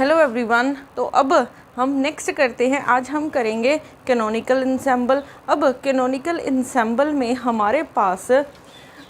Hello everyone. तो अब हम नेक्स्ट करते हैं, आज हम करेंगे कैनोनिकल इंसेंबल। अब कैनोनिकल इंसेंबल में हमारे पास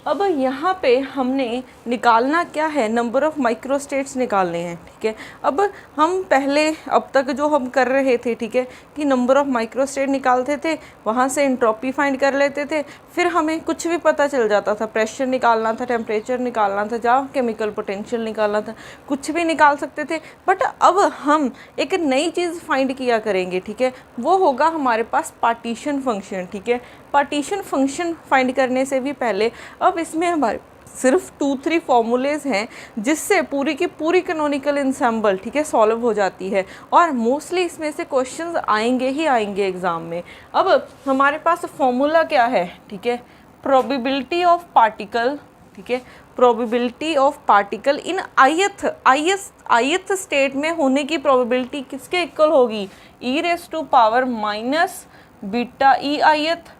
अब यहाँ पे हमने निकालना क्या है, नंबर ऑफ़ माइक्रोस्टेट्स निकालने हैं। ठीक है, अब हम पहले अब तक जो हम कर रहे थे, ठीक है, कि नंबर ऑफ़ माइक्रोस्टेट निकालते थे, वहाँ से एंट्रोपी फाइंड कर लेते थे, फिर हमें कुछ भी पता चल जाता था, प्रेशर निकालना था, टेम्परेचर निकालना था, जहाँ केमिकल पोटेंशियल निकालना था, कुछ भी निकाल सकते थे। बट अब हम एक नई चीज़ फाइंड किया करेंगे, ठीक है, वो होगा हमारे पास पार्टीशन फंक्शन। ठीक है, पार्टीशन फंक्शन फाइंड करने से भी पहले अब इसमें हमारे सिर्फ 2-3 फॉर्मूलेज़ हैं जिससे पूरी की पूरी कैनोनिकल इंसेंबल, ठीक है, सॉल्व हो जाती है। और मोस्टली इसमें से क्वेश्चंस आएंगे ही आएंगे एग्ज़ाम में। अब हमारे पास फॉर्मूला क्या है, ठीक है, प्रोबेबिलिटी ऑफ पार्टिकल, ठीक है, probability of particle in ith state में होने की प्रोबेबिलिटी किसके इक्वल होगी, e⁻⁻ beta ith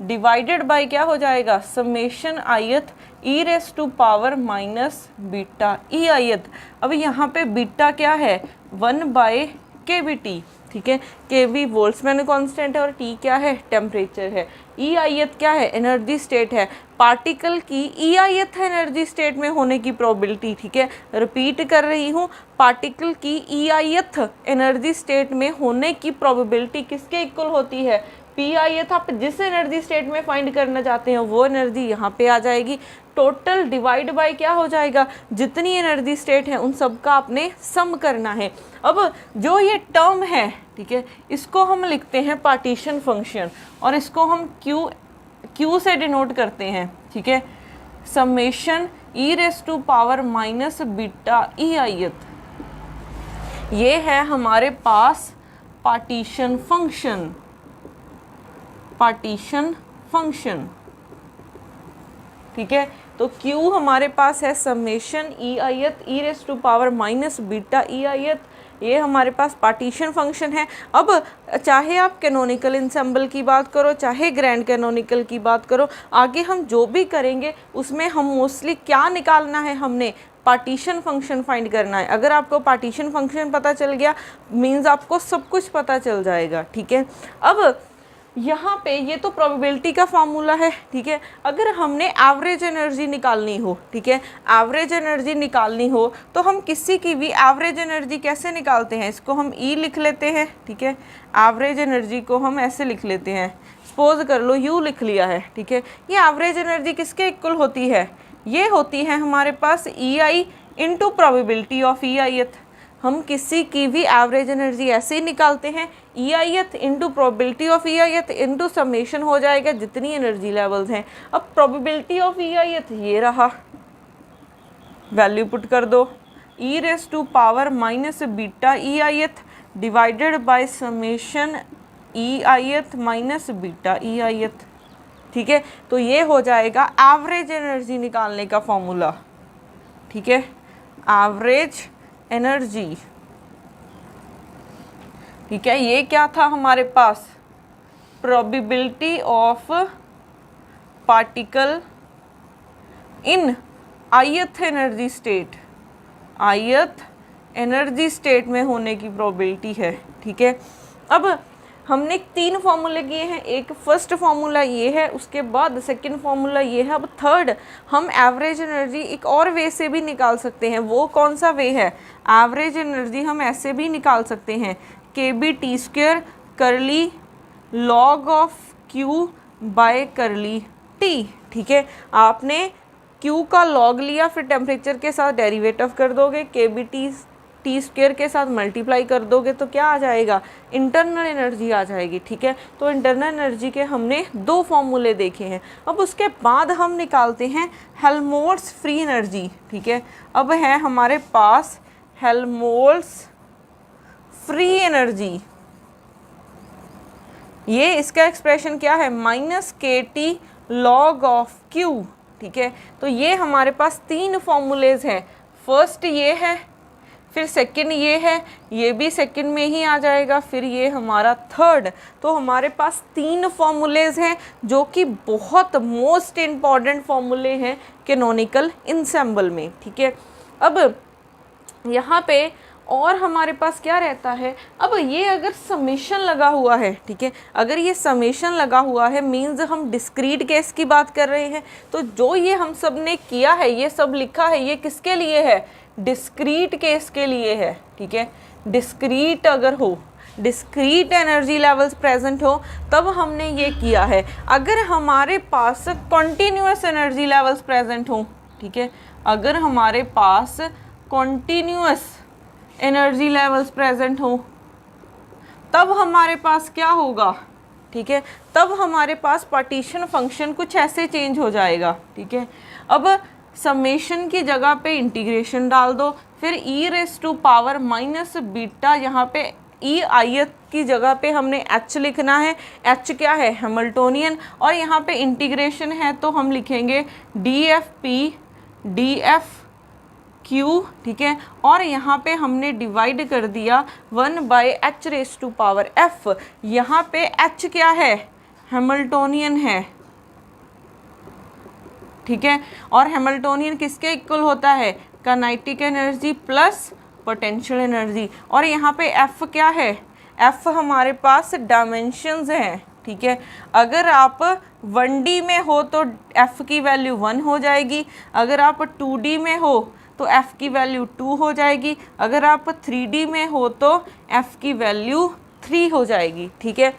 divided by क्या हो जाएगा, summation ith e⁻ beta ith। अब यहाँ पे बीटा क्या है, 1/kBt, ठीक है, kB बोल्ट्जमैन कांस्टेंट है और T क्या है, टेम्परेचर है। ith क्या है, एनर्जी स्टेट है। पार्टिकल की ith एनर्जी स्टेट में होने की प्रोबेबिलिटी, ठीक है, रिपीट कर रही हूँ, पार्टिकल की ith एनर्जी स्टेट में होने की प्रोबेबिलिटी किसके इक्वल होती है, pith। आप जिस एनर्जी स्टेट में फाइंड करना चाहते हैं वो एनर्जी यहाँ पे आ जाएगी। टोटल डिवाइड बाय क्या हो जाएगा, जितनी एनर्जी स्टेट है उन सब का आपने सम करना है। अब जो ये टर्म है, ठीक है, इसको हम लिखते हैं पार्टीशन फंक्शन और इसको हम Q से डिनोट करते हैं। ठीक है, समेशन e⁻ बीटा ith, ये है हमारे पास पार्टीशन फंक्शन। पार्टीशन फंक्शन, ठीक है, तो Q हमारे पास है summation ith e⁻ beta ith, ये हमारे पास पार्टीशन फंक्शन है। अब चाहे आप कैनोनिकल इंसेंबल की बात करो, चाहे ग्रैंड कैनोनिकल की बात करो, आगे हम जो भी करेंगे उसमें हम मोस्टली क्या निकालना है, हमने पार्टीशन फंक्शन फाइंड करना है। अगर आपको पार्टीशन फंक्शन पता चल गया मीन्स आपको सब कुछ पता चल जाएगा। ठीक है, अब यहाँ पे ये तो प्रोबेबिलिटी का फार्मूला है। ठीक है, अगर हमने एवरेज एनर्जी निकालनी हो, ठीक है, एवरेज एनर्जी निकालनी हो तो हम किसी की भी एवरेज एनर्जी कैसे निकालते हैं, इसको हम E लिख लेते हैं। ठीक है, एवरेज एनर्जी को हम ऐसे लिख लेते हैं, सपोज कर लो U लिख लिया है। ठीक है, ये एवरेज एनर्जी किसके इक्वल होती है, ये होती है हमारे पास EI into probability of EIth। हम किसी की भी एवरेज एनर्जी ऐसे ही निकालते हैं, EIth into probability of EIth into summation हो जाएगा जितनी एनर्जी लेवल्स हैं। अब प्रोबेबिलिटी ऑफ EIth ये रहा, वैल्यू पुट कर दो, e⁻ beta EIth divided by summation EIth beta EIth। ठीक है, तो ये हो जाएगा एवरेज एनर्जी निकालने का फॉर्मूला। ठीक है, एवरेज एनर्जी, ठीक है, ये क्या था हमारे पास, probability of particle in ith energy state, ith energy state में होने की प्रोबेबिलिटी है। ठीक है, अब हमने 3 फार्मूले किए हैं, एक फर्स्ट फार्मूला ये है, उसके बाद सेकंड फार्मूला ये है, अब थर्ड हम एवरेज एनर्जी एक और वे से भी निकाल सकते हैं। वो कौन सा वे है, एवरेज एनर्जी हम ऐसे भी निकाल सकते हैं, kBt² करली log of Q bye curly T। ठीक है, आपने Q का log लिया, फिर टेम्परेचर के साथ डेरिवेटिव कर दोगे, kBt² के साथ मल्टीप्लाई कर दोगे तो क्या आ जाएगा, इंटरनल एनर्जी आ जाएगी। ठीक है, तो इंटरनल एनर्जी के हमने 2 फॉर्मूले देखे हैं। अब उसके बाद हम निकालते हैं हेल्महोल्ट्ज़ फ्री एनर्जी। ठीक है, अब है हमारे पास हेल्महोल्ट्ज़ फ्री एनर्जी, ये इसका एक्सप्रेशन क्या है, -kT log ऑफ Q। ठीक है, तो ये हमारे पास 3 फॉर्मूलेज हैं, फर्स्ट ये है, फिर सेकंड ये है, ये भी सेकंड में ही आ जाएगा, फिर ये हमारा थर्ड। तो हमारे पास 3 फॉर्मूलेज हैं जो कि बहुत मोस्ट इम्पॉर्टेंट फॉर्मूले हैं कैनोनिकल इंसेंबल में। ठीक है, अब यहाँ पे और हमारे पास क्या रहता है, अब ये अगर समेशन लगा हुआ है, ठीक है, अगर ये समेशन लगा हुआ है मीन्स हम डिस्क्रीट केस की बात कर रहे हैं। तो जो ये हम सब ने किया है, ये सब लिखा है, ये किसके लिए है, डिस्क्रीट केस के लिए है, ठीक है। डिस्क्रीट अगर हो, डिस्क्रीट एनर्जी लेवल्स प्रेजेंट हो, तब हमने ये किया है। अगर हमारे पास कॉन्टीन्यूअस एनर्जी लेवल्स प्रेजेंट हो, ठीक है, अगर हमारे पास कॉन्टीन्यूअस एनर्जी लेवल्स प्रेजेंट हो, तब हमारे पास क्या होगा, ठीक है, तब हमारे पास पार्टीशन फंक्शन कुछ ऐसे चेंज हो जाएगा, ठीक है। अब समेशन की जगह पे इंटीग्रेशन डाल दो, फिर e raise to power minus beta, यहाँ पे ई आई की जगह पे हमने h लिखना है। h क्या है, हैमिल्टोनियन, और यहाँ पे इंटीग्रेशन है तो हम लिखेंगे dfp df q, ठीक है, और यहाँ पे हमने डिवाइड कर दिया 1/h race to power f। यहाँ पे h क्या है, हैमिल्टोनियन है, ठीक है, और हैमिल्टोनियन किसके इक्वल होता है, kinetic energy plus potential energy. और यहाँ पे f क्या है, f हमारे पास डायमेंशंस हैं, ठीक है। अगर आप 1D में हो तो f की वैल्यू 1 हो जाएगी, अगर आप 2D में हो तो f की वैल्यू 2 हो जाएगी, अगर आप 3D में हो तो f की वैल्यू 3 हो जाएगी, ठीक है।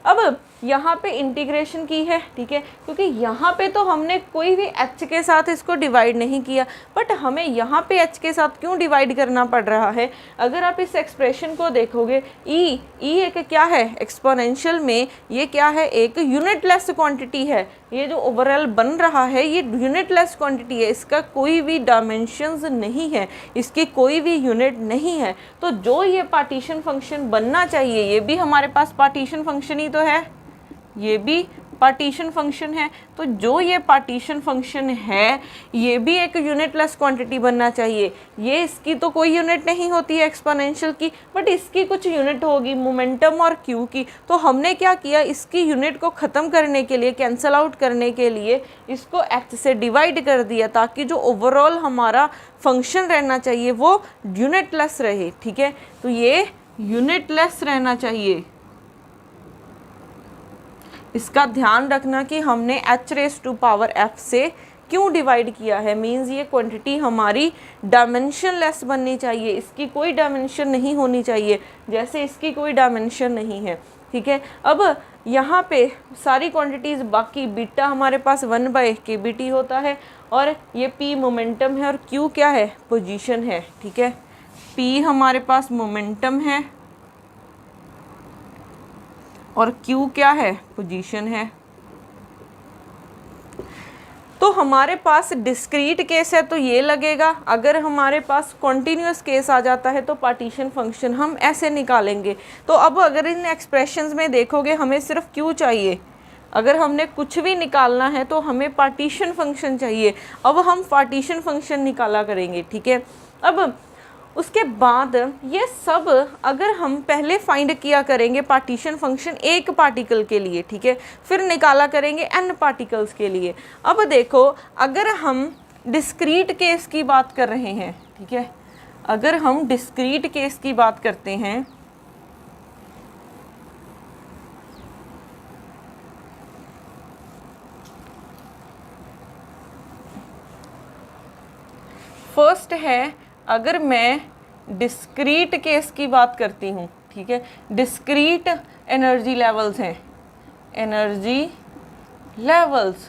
अब यहाँ पे इंटीग्रेशन की है, ठीक है, क्योंकि यहाँ पे तो हमने कोई भी h के साथ इसको डिवाइड नहीं किया, बट हमें यहाँ पे h के साथ क्यों डिवाइड करना पड़ रहा है। अगर आप इस एक्सप्रेशन को देखोगे, e एक क्या है, एक्सपोनेंशियल में ये क्या है, एक यूनिटलेस क्वांटिटी है। ये जो ओवरऑल बन रहा है ये यूनिटलेस क्वांटिटी है, इसका कोई भी डायमेंशंस नहीं है, इसकी कोई भी यूनिट नहीं है। तो जो ये पार्टीशन फंक्शन बनना चाहिए, ये भी हमारे पास पार्टीशन फंक्शन ही तो है, ये भी पार्टीशन फंक्शन है। तो जो ये पार्टीशन फंक्शन है ये भी एक यूनिटलेस क्वांटिटी बनना चाहिए। ये इसकी तो कोई यूनिट नहीं होती है एक्सपोनेंशियल की, बट इसकी कुछ यूनिट होगी मोमेंटम और क्यू की। तो हमने क्या किया, इसकी यूनिट को ख़त्म करने के लिए, कैंसल आउट करने के लिए इसको h से डिवाइड कर दिया, ताकि जो ओवरऑल हमारा फंक्शन रहना चाहिए वो यूनिटलेस रहे, ठीक है। तो ये यूनिटलेस रहना चाहिए, इसका ध्यान रखना कि हमने h raise to power f से क्यों डिवाइड किया है। मींस ये क्वांटिटी हमारी डायमेंशनलेस बननी चाहिए, इसकी कोई डायमेंशन नहीं होनी चाहिए, जैसे इसकी कोई डायमेंशन नहीं है, ठीक है। अब यहाँ पे सारी क्वांटिटीज़, बाकी बीटा हमारे पास 1/kBt होता है, और ये p मोमेंटम है और q क्या है, पोजीशन है, ठीक है। p हमारे पास मोमेंटम है और Q क्या है, पोजीशन है। तो हमारे पास डिस्क्रीट केस है तो ये लगेगा, अगर हमारे पास कॉन्टीन्यूअस केस आ जाता है तो पार्टीशन फंक्शन हम ऐसे निकालेंगे। तो अब अगर इन एक्सप्रेशंस में देखोगे हमें सिर्फ Q चाहिए, अगर हमने कुछ भी निकालना है तो हमें पार्टीशन फंक्शन चाहिए। अब हम पार्टीशन फंक्शन निकाला करेंगे, ठीक है। अब उसके बाद ये सब अगर हम पहले फाइंड किया करेंगे पार्टीशन फंक्शन एक पार्टिकल के लिए, ठीक है, फिर निकाला करेंगे n पार्टिकल्स के लिए। अब देखो, अगर हम डिस्क्रीट केस की बात कर रहे हैं, ठीक है, अगर हम डिस्क्रीट केस की बात करते हैं फर्स्ट है, अगर मैं डिस्क्रीट केस की बात करती हूँ, ठीक है, डिस्क्रीट एनर्जी लेवल्स हैं, एनर्जी लेवल्स,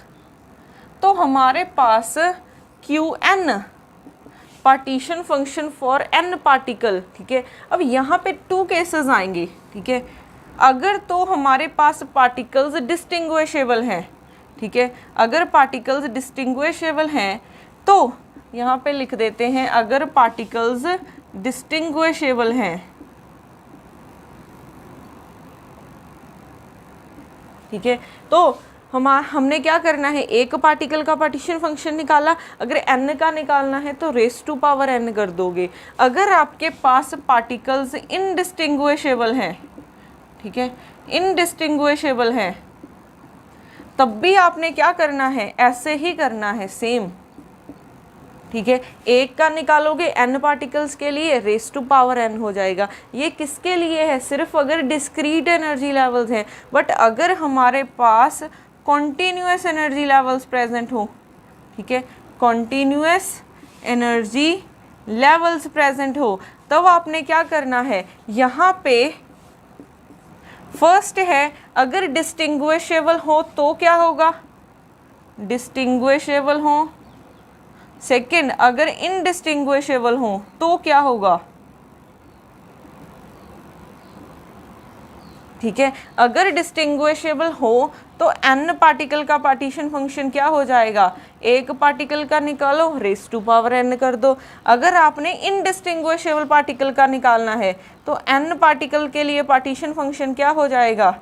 तो हमारे पास Qn partition function for n particle, ठीक है। अब यहाँ पे 2 केसेस आएंगे, ठीक है। अगर तो हमारे पास पार्टिकल्स डिस्टिंग्विशेबल हैं, ठीक है, अगर पार्टिकल्स डिस्टिंग्विशेबल हैं तो यहाँ पे लिख देते हैं, अगर पार्टिकल्स डिस्टिंग्विशेबल हैं, ठीक है, तो हमने क्या करना है, एक पार्टिकल का पार्टीशन फंक्शन निकाला, अगर n का निकालना है तो रेस टू पावर n कर दोगे। अगर आपके पास पार्टिकल्स इनडिस्टिंग्विशेबल हैं, ठीक है, इनडिस्टिंग्विशेबल हैं, तब भी आपने क्या करना है, ऐसे ही करना है, सेम, ठीक है, एक का निकालोगे n पार्टिकल्स के लिए रेस टू पावर n हो जाएगा। ये किसके लिए है? सिर्फ अगर डिस्क्रीट एनर्जी लेवल्स हैं। बट अगर हमारे पास कॉन्टीन्यूअस एनर्जी लेवल्स प्रेजेंट हो, ठीक है, कॉन्टीन्यूअस एनर्जी लेवल्स प्रेजेंट हो, तब आपने क्या करना है, यहाँ पे फर्स्ट है अगर डिस्टिंग्विशेबल हो तो क्या होगा, डिस्टिंग्विशेबल हो। सेकंड, अगर इनडिस्टिंग्विशेबल हो तो क्या होगा, ठीक है, अगर डिस्टिंग्विशेबल हो तो n पार्टिकल का पार्टीशन फंक्शन क्या हो जाएगा, एक पार्टिकल का निकालो रेस टू पावर n कर दो। अगर आपने इनडिस्टिंग्विशेबल पार्टिकल का निकालना है तो n पार्टिकल के लिए पार्टीशन फंक्शन क्या हो जाएगा,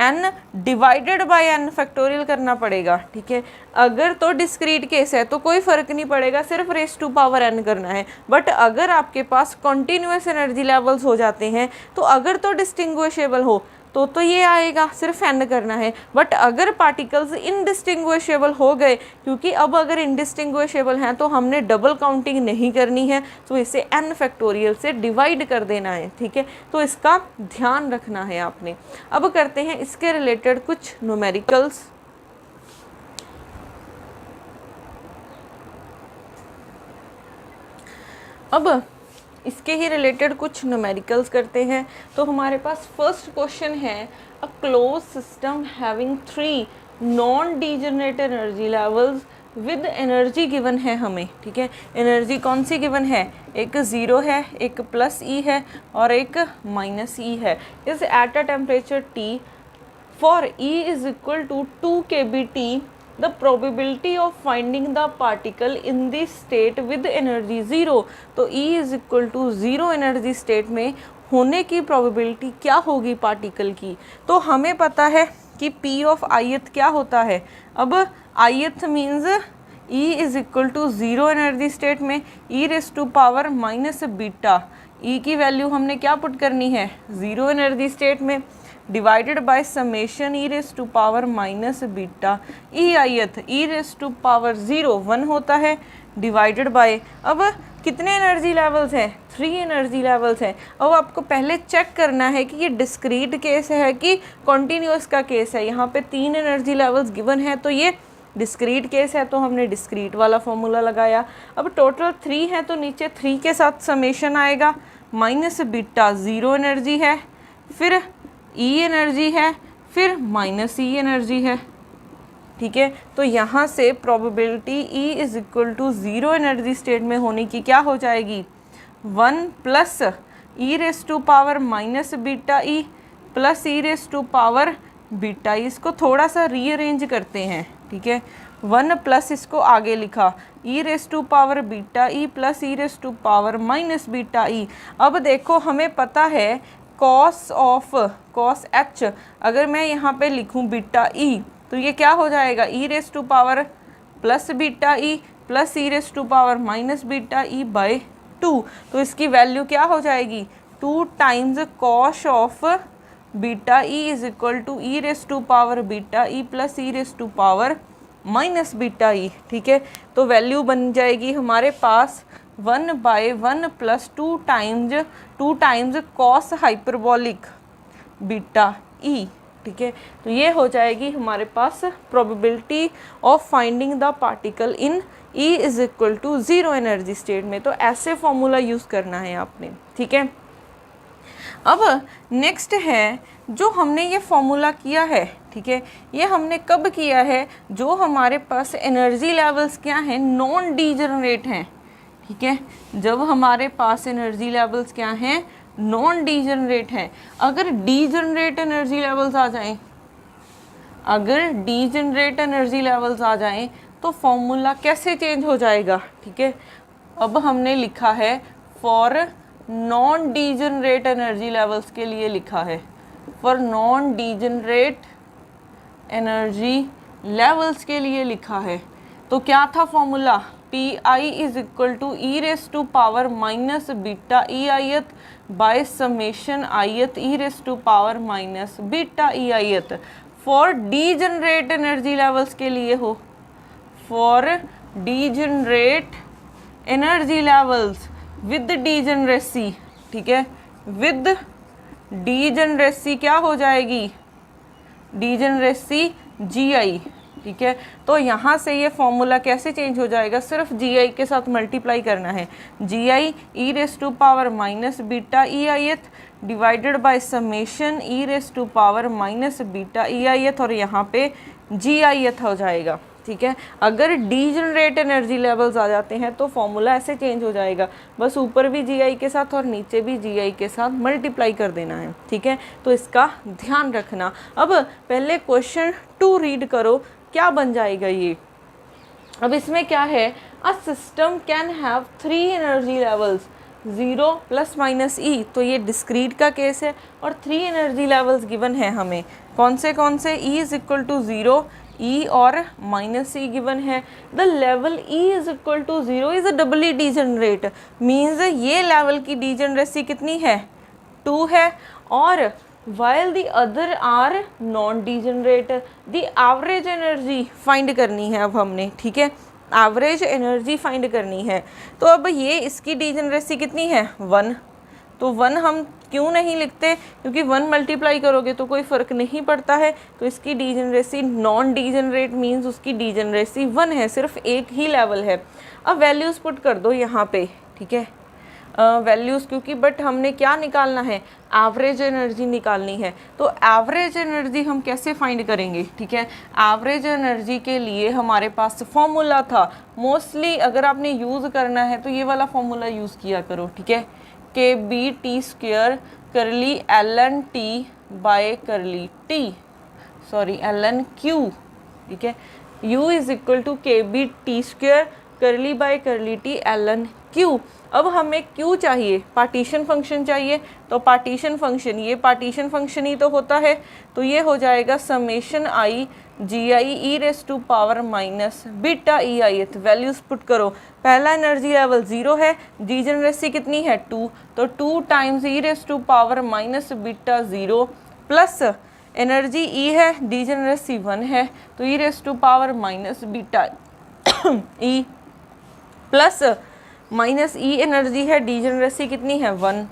n divided by n factorial करना पड़ेगा। ठीक है, अगर तो डिस्क्रीट केस है तो कोई फ़र्क नहीं पड़ेगा, सिर्फ रेस टू पावर n करना है। बट अगर आपके पास कॉन्टीन्यूअस एनर्जी लेवल्स हो जाते हैं तो अगर तो डिस्टिंग्विशेबल हो तो ये आएगा, सिर्फ n करना है। बट अगर पार्टिकल्स इनडिस्टिंग्विशेबल हो गए, क्योंकि अब अगर इनडिस्टिंग्विशेबल हैं तो हमने डबल काउंटिंग नहीं करनी है, तो इसे n फैक्टोरियल से डिवाइड कर देना है। ठीक है, तो इसका ध्यान रखना है आपने। अब करते हैं इसके रिलेटेड कुछ न्यूमेरिकल्स। अब इसके ही रिलेटेड कुछ न्यूमेरिकल्स करते हैं। तो हमारे पास फर्स्ट क्वेश्चन है, a close system having 3 non degenerate energy levels with energy given है हमें। ठीक है, एनर्जी कौन सी गिवन है, एक 0 है, एक +E है और एक -E है। Is at a temperature T for E is equal to 2 kBT the probability of finding the particle in the state with energy 0। तो E is equal to 0 energy state में होने की प्रोबेबिलिटी क्या होगी पार्टिकल की। तो हमें पता है कि P ऑफ ith क्या होता है। अब ith means E is equal to 0 energy state में e raise to power -beta, E की वैल्यू हमने क्या पुट करनी है, 0 एनर्जी स्टेट में, divided by summation e raise to power -beta e ith e raise to power 0 1 होता है, divided bye, अब कितने एनर्जी लेवल्स हैं, 3 एनर्जी लेवल्स हैं। अब आपको पहले चेक करना है कि ये डिस्क्रीट केस है कि कॉन्टीन्यूअस का केस है। यहाँ पे 3 एनर्जी लेवल्स गिवन है तो ये डिस्क्रीट केस है, तो हमने डिस्क्रीट वाला फॉर्मूला लगाया। अब टोटल 3 है तो नीचे 3 के साथ समेशन आएगा, -बीटा 0 एनर्जी है, फिर E एनर्जी है, फिर -E एनर्जी है। ठीक है, तो यहाँ से probability E is equal to 0 energy state में होने की क्या हो जाएगी, 1 plus E raise to power -beta E plus E raise to power beta E। इसको थोड़ा सा रीअरेंज करते हैं। ठीक है, 1 प्लस इसको आगे लिखा E raise to power beta E plus E raise to power -beta E। अब देखो हमें पता है कॉस ऑफ कॉस H, अगर मैं यहाँ पे लिखूँ बीटा E तो ये क्या हो जाएगा, E raise to power +beta E plus E raise to power -beta E by 2। तो इसकी वैल्यू क्या हो जाएगी, 2 times cos of beta E is equal to E raise to power beta E plus E raise to power -beta E। ठीक है, तो value बन जाएगी हमारे पास 1/1 plus 2 times cos hyperbolic beta E। ठीक है, तो ये हो जाएगी हमारे पास probability of finding the particle in E is equal to 0 energy state में। तो ऐसे फॉर्मूला यूज़ करना है आपने। ठीक है, अब नेक्स्ट है जो हमने ये फॉर्मूला किया है। ठीक है, ये हमने कब किया है, जो हमारे पास एनर्जी लेवल्स क्या हैं, नॉन डीजनरेट हैं। ठीक है, जब हमारे पास एनर्जी लेवल्स क्या हैं, नॉन डीजनरेट हैं। अगर डीजनरेट एनर्जी लेवल्स आ जाएं, अगर डीजनरेट एनर्जी लेवल्स आ जाएं तो फॉर्मूला कैसे चेंज हो जाएगा। ठीक है, अब हमने लिखा है for non degenerate energy levels के लिए लिखा है, for non degenerate energy levels के लिए लिखा है। तो क्या था formula, Pi is equal to E raise to power -beta E ith by summation ith E raise to power -beta E ith for degenerate energy levels के लिए हो, for degenerate energy levels with degeneracy, ठीक है, with degeneracy क्या हो जाएगी, degeneracy GI, ठीक है। तो यहाँ से ये फॉर्मूला कैसे चेंज हो जाएगा, सिर्फ GI के साथ मल्टीप्लाई करना है, GI e raise to power minus beta EIth divided by summation e raise to power minus beta EIth, और यहाँ पे GIth हो जाएगा, ठीक है। अगर डीजनरेट एनर्जी लेवल्स आ जाते हैं तो फॉर्मूला ऐसे चेंज हो जाएगा, बस ऊपर भी GI के साथ और नीचे भी GI के साथ मल्टीप्लाई कर देना है, ठीक है। तो इसका ध्यान रखना। अब पहले क्वेश्चन 2 रीड करो, क्या बन जाएगा ये। अब इसमें क्या है, a system can have 3 energy levels 0 plus minus E, तो ये डिस्क्रीट का केस है और 3 एनर्जी लेवल्स गिवन है हमें, कौन से E is equal to 0, E और माइनस ई गिवन है। The level E is equal to 0 is a doubly degenerate, means ये लेवल की डीजनरेसी कितनी है, 2 है, और while the other are non degenerate, the average energy find करनी है अब हमने, ठीक है, एवरेज एनर्जी फाइंड करनी है। तो अब ये इसकी डीजनरेसी कितनी है, 1, तो 1 हम क्यों नहीं लिखते, क्योंकि 1 मल्टीप्लाई करोगे तो कोई फ़र्क नहीं पड़ता है, तो इसकी डीजनरेसी नॉन डीजनरेट मीन्स उसकी डीजनरेसी 1 है, सिर्फ एक ही लेवल है। अब वैल्यूज़ पुट कर दो यहाँ पे, ठीक है, वैल्यूज़, क्योंकि बट हमने क्या निकालना है, एवरेज एनर्जी निकालनी है। तो एवरेज एनर्जी हम कैसे फाइंड करेंगे, ठीक है, एवरेज एनर्जी के लिए हमारे पास फॉर्मूला था, मोस्टली अगर आपने यूज़ करना है तो ये वाला फॉर्मूला यूज़ किया करो, ठीक है, KB_T² करली LN_T bye curly T, sorry LN_Q, ठीक है, U is equal to KB_T² करली बाय करली T LN_Q। अब हमें Q चाहिए, पार्टीशन फंक्शन चाहिए, तो पार्टीशन फंक्शन, ये पार्टीशन फंक्शन ही तो होता है, तो ये हो जाएगा summation I GI e raise to power minus beta EIth। Values put करो, पहला एनर्जी लेवल 0 है, डीजनरेसी कितनी है 2, तो 2 times e raise to power minus beta 0 plus energy E है, डीजनरेसी 1 है, तो e raise to power minus beta E plus minus e energy है, डीजनरेसी कितनी है 1,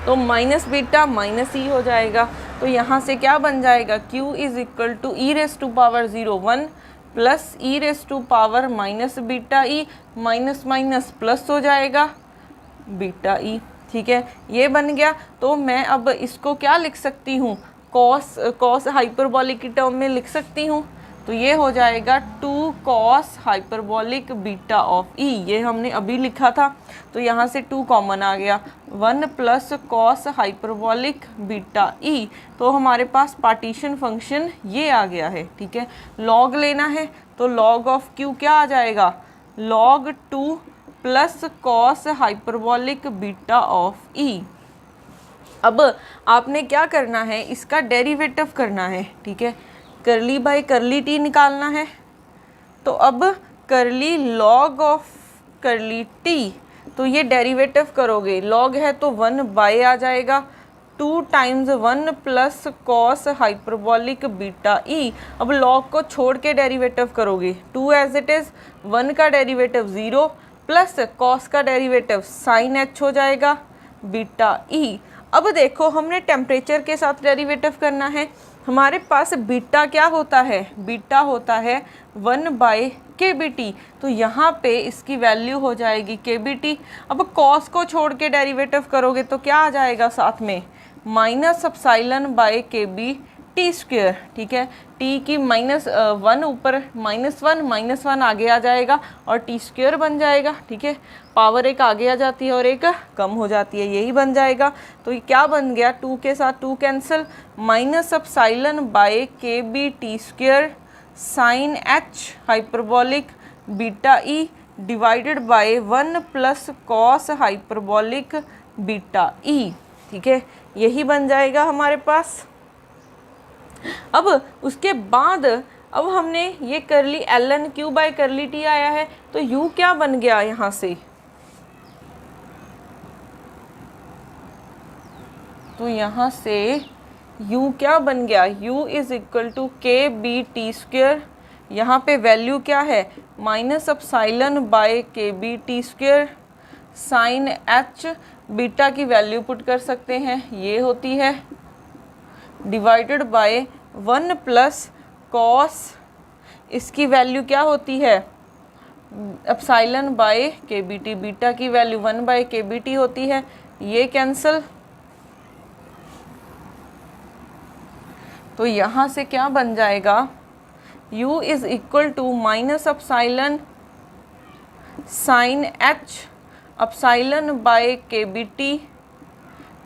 तो माइनस बीटा माइनस ई हो जाएगा। तो यहाँ से क्या बन जाएगा, Q is equal to e raise to power 0 1 plus e raise to power minus beta e, minus minus plus हो जाएगा बीटा ई, ठीक है, ये बन गया। तो मैं अब इसको क्या लिख सकती हूँ, कॉस हाइपरबॉलिक की टर्म में लिख सकती हूँ, तो ये हो जाएगा 2 cos हाइपरबॉलिक बीटा ऑफ ई, ये हमने अभी लिखा था, तो यहाँ से 2 कॉमन आ गया, 1 plus cos hyperbolic beta e, तो हमारे पास पार्टीशन फंक्शन ये आ गया है, ठीक है। लॉग लेना है तो लॉग ऑफ क्यू क्या आ जाएगा, log 2 plus cos hyperbolic beta of E. अब आपने क्या करना है, इसका डेरिवेटिव करना है, ठीक है, करली बाय करली टी निकालना है, तो अब करली लॉग ऑफ करली टी, तो ये डेरिवेटिव करोगे, लॉग है तो 1 बाय आ जाएगा, 2 times 1 plus cos hyperbolic beta ई। अब लॉग को छोड़ के डेरिवेटिव करोगे, 2 एज इट इज़, 1 का डेरिवेटिव 0 प्लस कॉस का डेरिवेटिव साइन h हो जाएगा बीटा ई। अब देखो हमने टेम्परेचर के साथ डेरिवेटिव करना है, हमारे पास बीटा क्या होता है, बीटा होता है 1 बाय KBT, तो यहाँ पे इसकी वैल्यू हो जाएगी KBT। अब कॉस को छोड़ के डेरिवेटिव करोगे तो क्या आ जाएगा साथ में, माइनस एप्सिलॉन बाय KB_T², ठीक है, T की -1 ऊपर -1 आगे आ जाएगा और T² बन जाएगा, ठीक है, पावर एक आगे आ जाती है और एक कम हो जाती है, यही बन जाएगा। तो ये क्या बन गया, 2 के साथ 2 cancel, minus epsilon by KB_T² sine h hyperbolic beta E divided by 1 plus cos hyperbolic beta e, ठीक है, यही बन जाएगा हमारे पास। अब उसके बाद अब हमने ये करली LN_Q बाय करली T आया है, तो U क्या बन गया यहाँ से, तो यहाँ से u क्या बन गया, u is equal to k B T square, यहाँ पे वैल्यू क्या है माइनस एप्सिलॉन बाय के B T square, sine h beta की वैल्यू पुट कर सकते हैं, ये होती है डिवाइडेड बाय 1 प्लस कॉस, इसकी वैल्यू क्या होती है एप्सिलॉन बाय के बी टी, बीटा की वैल्यू 1 बाय के बी टी होती है, ये कैंसिल। तो यहाँ से क्या बन जाएगा u is equal to minus epsilon sine h epsilon by के B T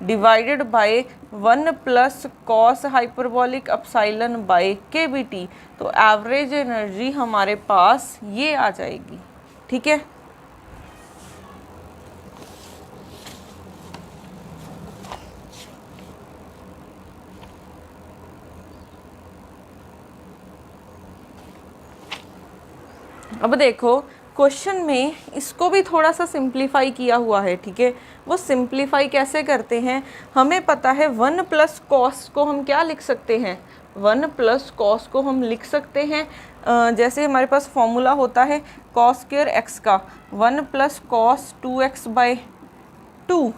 divided by 1 plus cos hyperbolic epsilon by के बी टी। तो एवरेज एनर्जी हमारे पास ये आ जाएगी, ठीक है। अब देखो क्वेश्चन में इसको भी थोड़ा सा सिंप्लीफाई किया हुआ है, ठीक है। वो सिंप्लीफाई कैसे करते हैं, हमें पता है 1 प्लस कॉस को हम क्या लिख सकते हैं, 1 प्लस कॉस को हम लिख सकते हैं जैसे हमारे पास फॉर्मूला होता है कॉस स्क्वायर एक्स का 1 प्लस कॉस 2x बाय 2,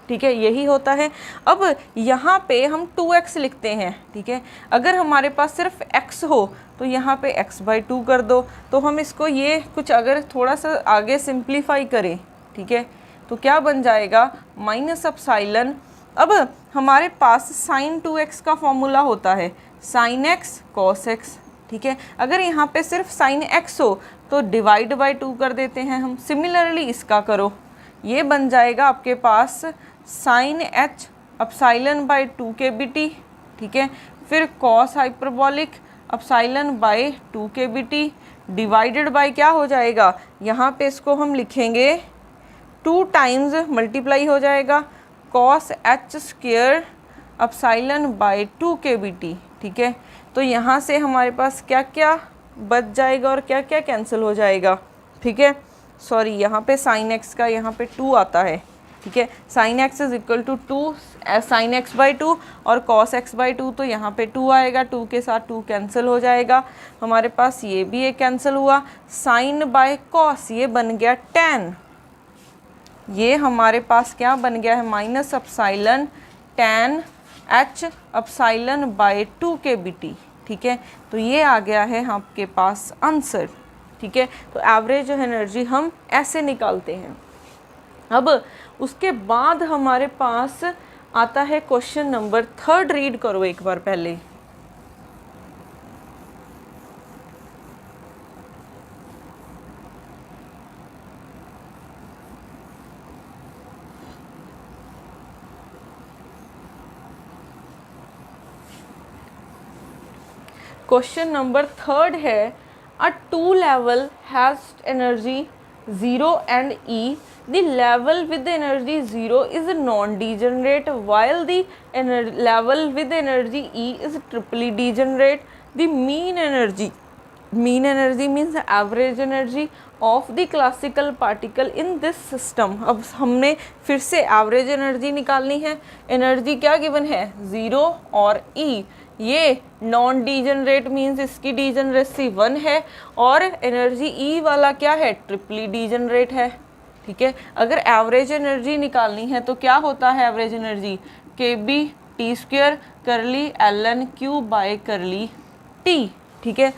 ठीक है, यही होता है। अब यहाँ पे हम 2x लिखते हैं, ठीक है। अगर हमारे पास सिर्फ x हो तो यहाँ पे x बाई 2 कर दो, तो हम इसको ये कुछ अगर थोड़ा सा आगे सिंप्लीफाई करें, ठीक है, तो क्या बन जाएगा माइनस एप्सिलॉन। अब हमारे पास साइन 2x का फॉर्मूला होता है साइन x कॉस x, ठीक है। अगर यहाँ पे सिर्फ साइन x हो तो डिवाइड बाई 2 कर देते हैं हम। सिमिलरली इसका करो, ये बन जाएगा आपके पास sign h epsilon by 2 K B T, ठीक है। फिर cos hyperbolic epsilon by 2 K B T divided by क्या हो जाएगा, यहाँ पे इसको हम लिखेंगे 2 टाइम्स मल्टीप्लाई हो जाएगा cos h square epsilon by 2 K B T, ठीक है। तो यहाँ से हमारे पास क्या क्या बच जाएगा और क्या क्या कैंसिल हो जाएगा, ठीक है। सॉरी, यहाँ पे साइन x का यहाँ पे 2 आता है, ठीक है। Sine x is equal to 2 sine x by 2 और कॉस x बाई 2, तो यहाँ पे 2 आएगा, 2 के साथ 2 कैंसिल हो जाएगा। हमारे पास ये भी एक कैंसिल हुआ, साइन बाय कॉस ये बन गया tan, ये हमारे पास क्या बन गया है minus epsilon tan h epsilon bye 2 K B T, ठीक है। तो ये आ गया है आपके पास आंसर, ठीक है। तो एवरेज एनर्जी हम ऐसे निकालते हैं। अब उसके बाद हमारे पास आता है क्वेश्चन नंबर 3, रीड करो एक बार पहले। क्वेश्चन नंबर 3 है a two level has energy 0 and E. The level with the energy 0 is non-degenerate while the level with the energy E is triply degenerate. The mean energy means the average energy of the classical particle in this system. अब हमने फिर से average energy निकालनी है। Energy क्या given है 0 और E, ये नॉन डीजनरेट मीन्स इसकी डीजनरेसी 1 है और एनर्जी ई वाला क्या है ट्रिपली डीजनरेट है, ठीक है। अगर एवरेज एनर्जी निकालनी है तो क्या होता है average energy k B T square curly l n q by curly t, ठीक है।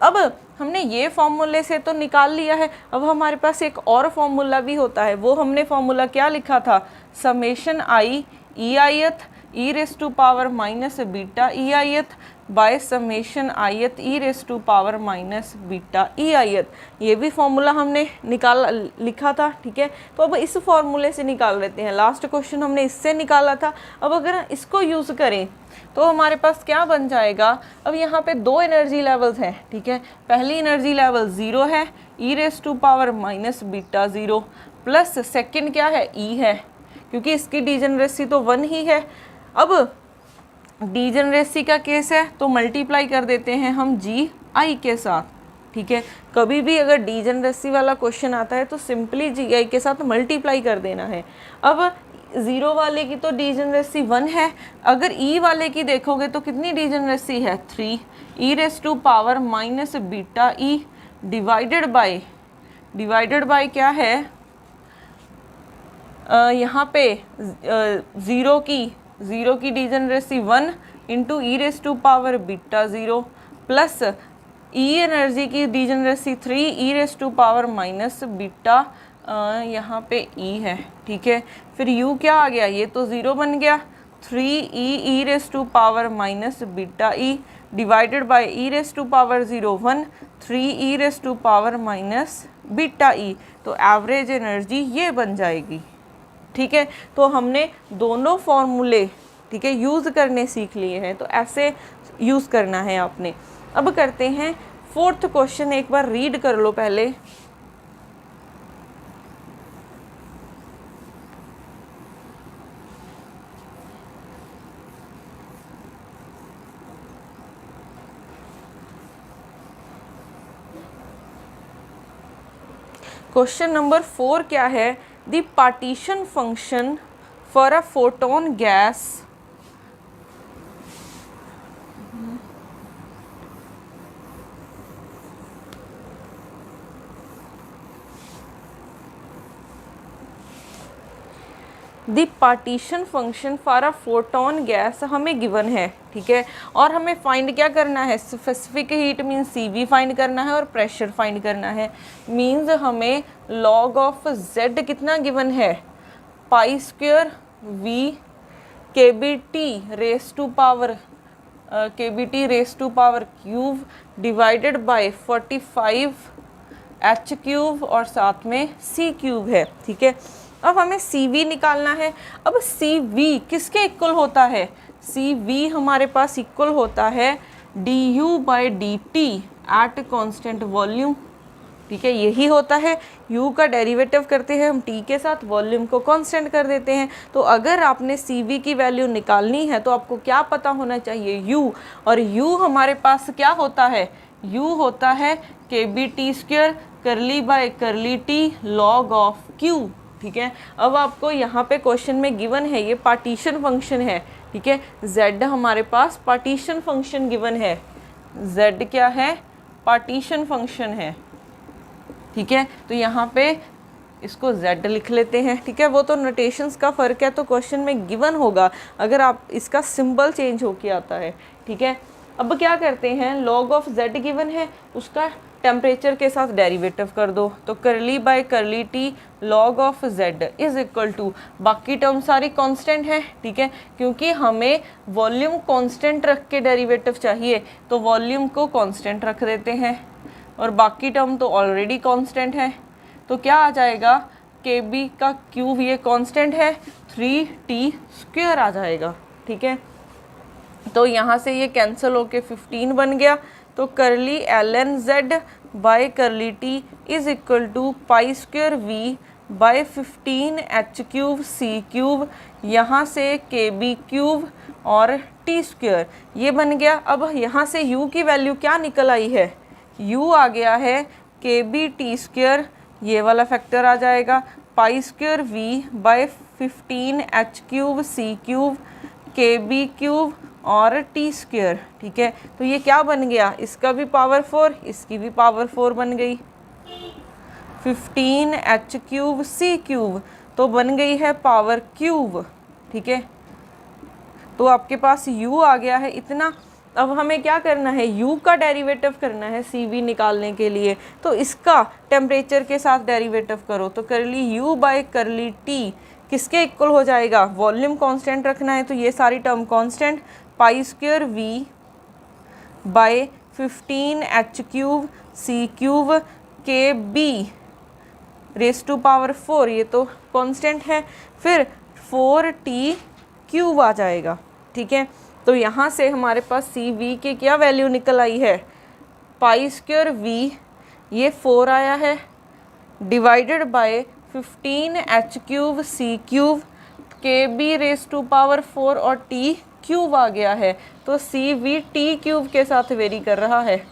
अब हमने ये फॉर्मूले से तो निकाल लिया है, अब हमारे पास एक और फॉर्मूला भी होता है। वो हमने फॉर्मूला क्या लिखा था, समेशन आई ई आयत E raise to power minus beta E आयत बाय समेशन आयत E raise to power minus beta E आयत। ये भी फॉर्मूला हमने लिखा था, ठीक है। तो अब इस फॉर्मूले से निकाल लेते हैं। लास्ट क्वेश्चन हमने इससे निकाला था। अब अगर इसको यूज़ करें तो हमारे पास क्या बन जाएगा, अब यहाँ पे 2 एनर्जी लेवल्स हैं, ठीक है। पहली एनर्जी लेवल 0 है E raise to power minus beta 0 plus second क्या है ई है, क्योंकि इसकी डीजनरेसी तो 1 ही है। अब डीजनरेसी का केस है तो मल्टीप्लाई कर देते हैं हम जी आई के साथ, ठीक है। कभी भी अगर डीजनरेसी वाला क्वेश्चन आता है तो सिंपली जी आई के साथ मल्टीप्लाई कर देना है। अब ज़ीरो वाले की तो डिजेनरेसी 1 है, अगर ई वाले की देखोगे तो कितनी डिजेनरेसी है 3 E raise to power minus beta E divided by क्या है यहाँ पे ज़ीरो की degeneracy 1 into E raise to power beta 0 plus E energy की degeneracy 3 E raise to power minus beta यहाँ पे ई है, ठीक है। फिर u क्या आ गया, ये तो 0 बन गया 3 raise to power minus beta E divided by e raise to power 0 1 3 raise to power minus beta e, तो एवरेज एनर्जी ये बन जाएगी, ठीक है। तो हमने दोनों फॉर्मूले, ठीक है, यूज़ करने सीख लिए हैं, तो ऐसे यूज़ करना है आपने। अब करते हैं 4th क्वेश्चन, एक बार रीड कर लो पहले। क्वेश्चन नंबर 4 क्या है, the partition function for a photon gas the partition function for a photon gas हमें गिवन है, ठीक है। और हमें फाइंड क्या करना है, specific heat means CV find करना है और प्रेशर फाइंड करना है। मीन्स हमें लॉग ऑफ Z कितना गिवन है, pi square V KBT raise to power cube divided by 45 H cube और साथ में C क्यूब है, ठीक है। अब हमें CV निकालना है। अब CV किसके इक्वल होता है, CV हमारे पास इक्वल होता है du/dt एट कांस्टेंट वॉल्यूम, ठीक है, यही होता है। u का डेरिवेटिव करते हैं हम t के साथ, वॉल्यूम को कांस्टेंट कर देते हैं। तो अगर आपने CV की वैल्यू निकालनी है तो आपको क्या पता होना चाहिए, u, और u हमारे पास क्या होता है, u होता है KBT² करली by curly t log of q, ठीक है। अब आपको यहाँ पे क्वेश्चन में गिवन है, ये पार्टीशन फंक्शन है, ठीक है। z हमारे पास पार्टीशन फंक्शन गिवन है, z क्या है, पार्टीशन फंक्शन है, ठीक है। तो यहाँ पे इसको z लिख लेते हैं, ठीक है। वो तो नोटेशंस का फ़र्क है, तो क्वेश्चन में गिवन होगा अगर आप इसका सिंबल चेंज होके आता है, ठीक है। अब क्या करते हैं, लॉग ऑफ z गिवन है, उसका टेम्परेचर के साथ डेरिवेटिव कर दो, तो करली by curly t log of z is equal to, बाकी टर्म सारी कांस्टेंट है, ठीक है, क्योंकि हमें वॉल्यूम कांस्टेंट रख के डेरिवेटिव चाहिए, तो वॉल्यूम को कांस्टेंट रख देते हैं और बाकी टर्म तो ऑलरेडी कांस्टेंट है। तो क्या आ जाएगा, KB का क्यूब ये कांस्टेंट है 3t² आ जाएगा, ठीक है। तो यहाँ से ये कैंसिल होके 15 बन गया, तो curly ln z by curly t is equal to pi square v by 15 h cube c cube, यहाँ से KB क्यूब और t², ये बन गया। अब यहाँ से u की वैल्यू क्या निकल आई है, u आ गया है KBT², ये वाला फैक्टर आ जाएगा, pi square v by 15 h cube c cube KB cube और t², ठीक है। तो ये क्या बन गया, इसका भी पावर 4, इसकी भी पावर 4 बन गई, 15 h क्यूब c क्यूब, तो बन गई है पावर क्यूब, ठीक है। तो आपके पास u आ गया है इतना। अब हमें क्या करना है, u का डेरिवेटिव करना है CV निकालने के लिए, तो इसका टेम्परेचर के साथ डेरिवेटिव करो, तो curly u by curly t किसके इक्वल हो जाएगा, वॉल्यूम कांस्टेंट रखना है, तो ये सारी term constant, pi square v by 15 h cube c cube KB raise to power 4, ये तो कांस्टेंट है, फिर 4t क्यूब आ जाएगा, ठीक है। तो यहाँ से हमारे पास CV की क्या वैल्यू निकल आई है, पाई स्क्वायर v ये 4 आया है divided by 15 h cube c cube KB raise to power 4 और t क्यूब आ गया है, तो CV t क्यूब के साथ वेरी कर रहा है,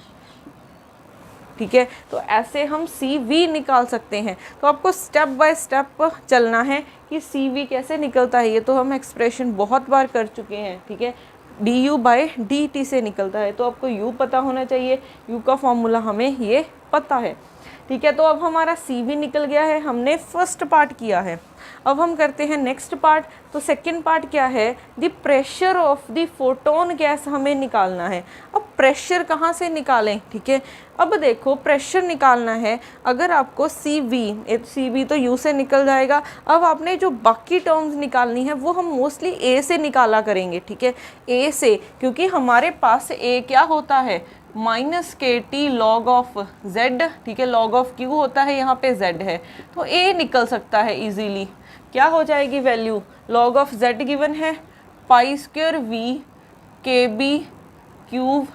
ठीक है। तो ऐसे हम CV निकाल सकते हैं। तो आपको स्टेप बाय स्टेप चलना है कि CV कैसे निकलता है, ये तो हम एक्सप्रेशन बहुत बार कर चुके हैं, ठीक है। du/dt से निकलता है, तो आपको u पता होना चाहिए, u का फॉर्मूला हमें ये पता है, ठीक है। तो अब हमारा CV निकल गया है, हमने फर्स्ट पार्ट किया है। अब हम करते हैं नेक्स्ट पार्ट। तो सेकंड पार्ट क्या है, the pressure of the photon gas हमें निकालना है। अब प्रेशर कहाँ से निकालें, ठीक है। अब देखो प्रेशर निकालना है, अगर आपको CV तो U से निकल जाएगा। अब आपने जो बाकी टर्म्स निकालनी है वो हम मोस्टली A से निकाला करेंगे, ठीक है, A से, क्योंकि हमारे पास A क्या होता है, -KT log ऑफ Z, ठीक है, log ऑफ Q होता है, यहाँ पे Z है, तो A निकल सकता है इजीली। क्या हो जाएगी value, log of Z given है π² V KB cube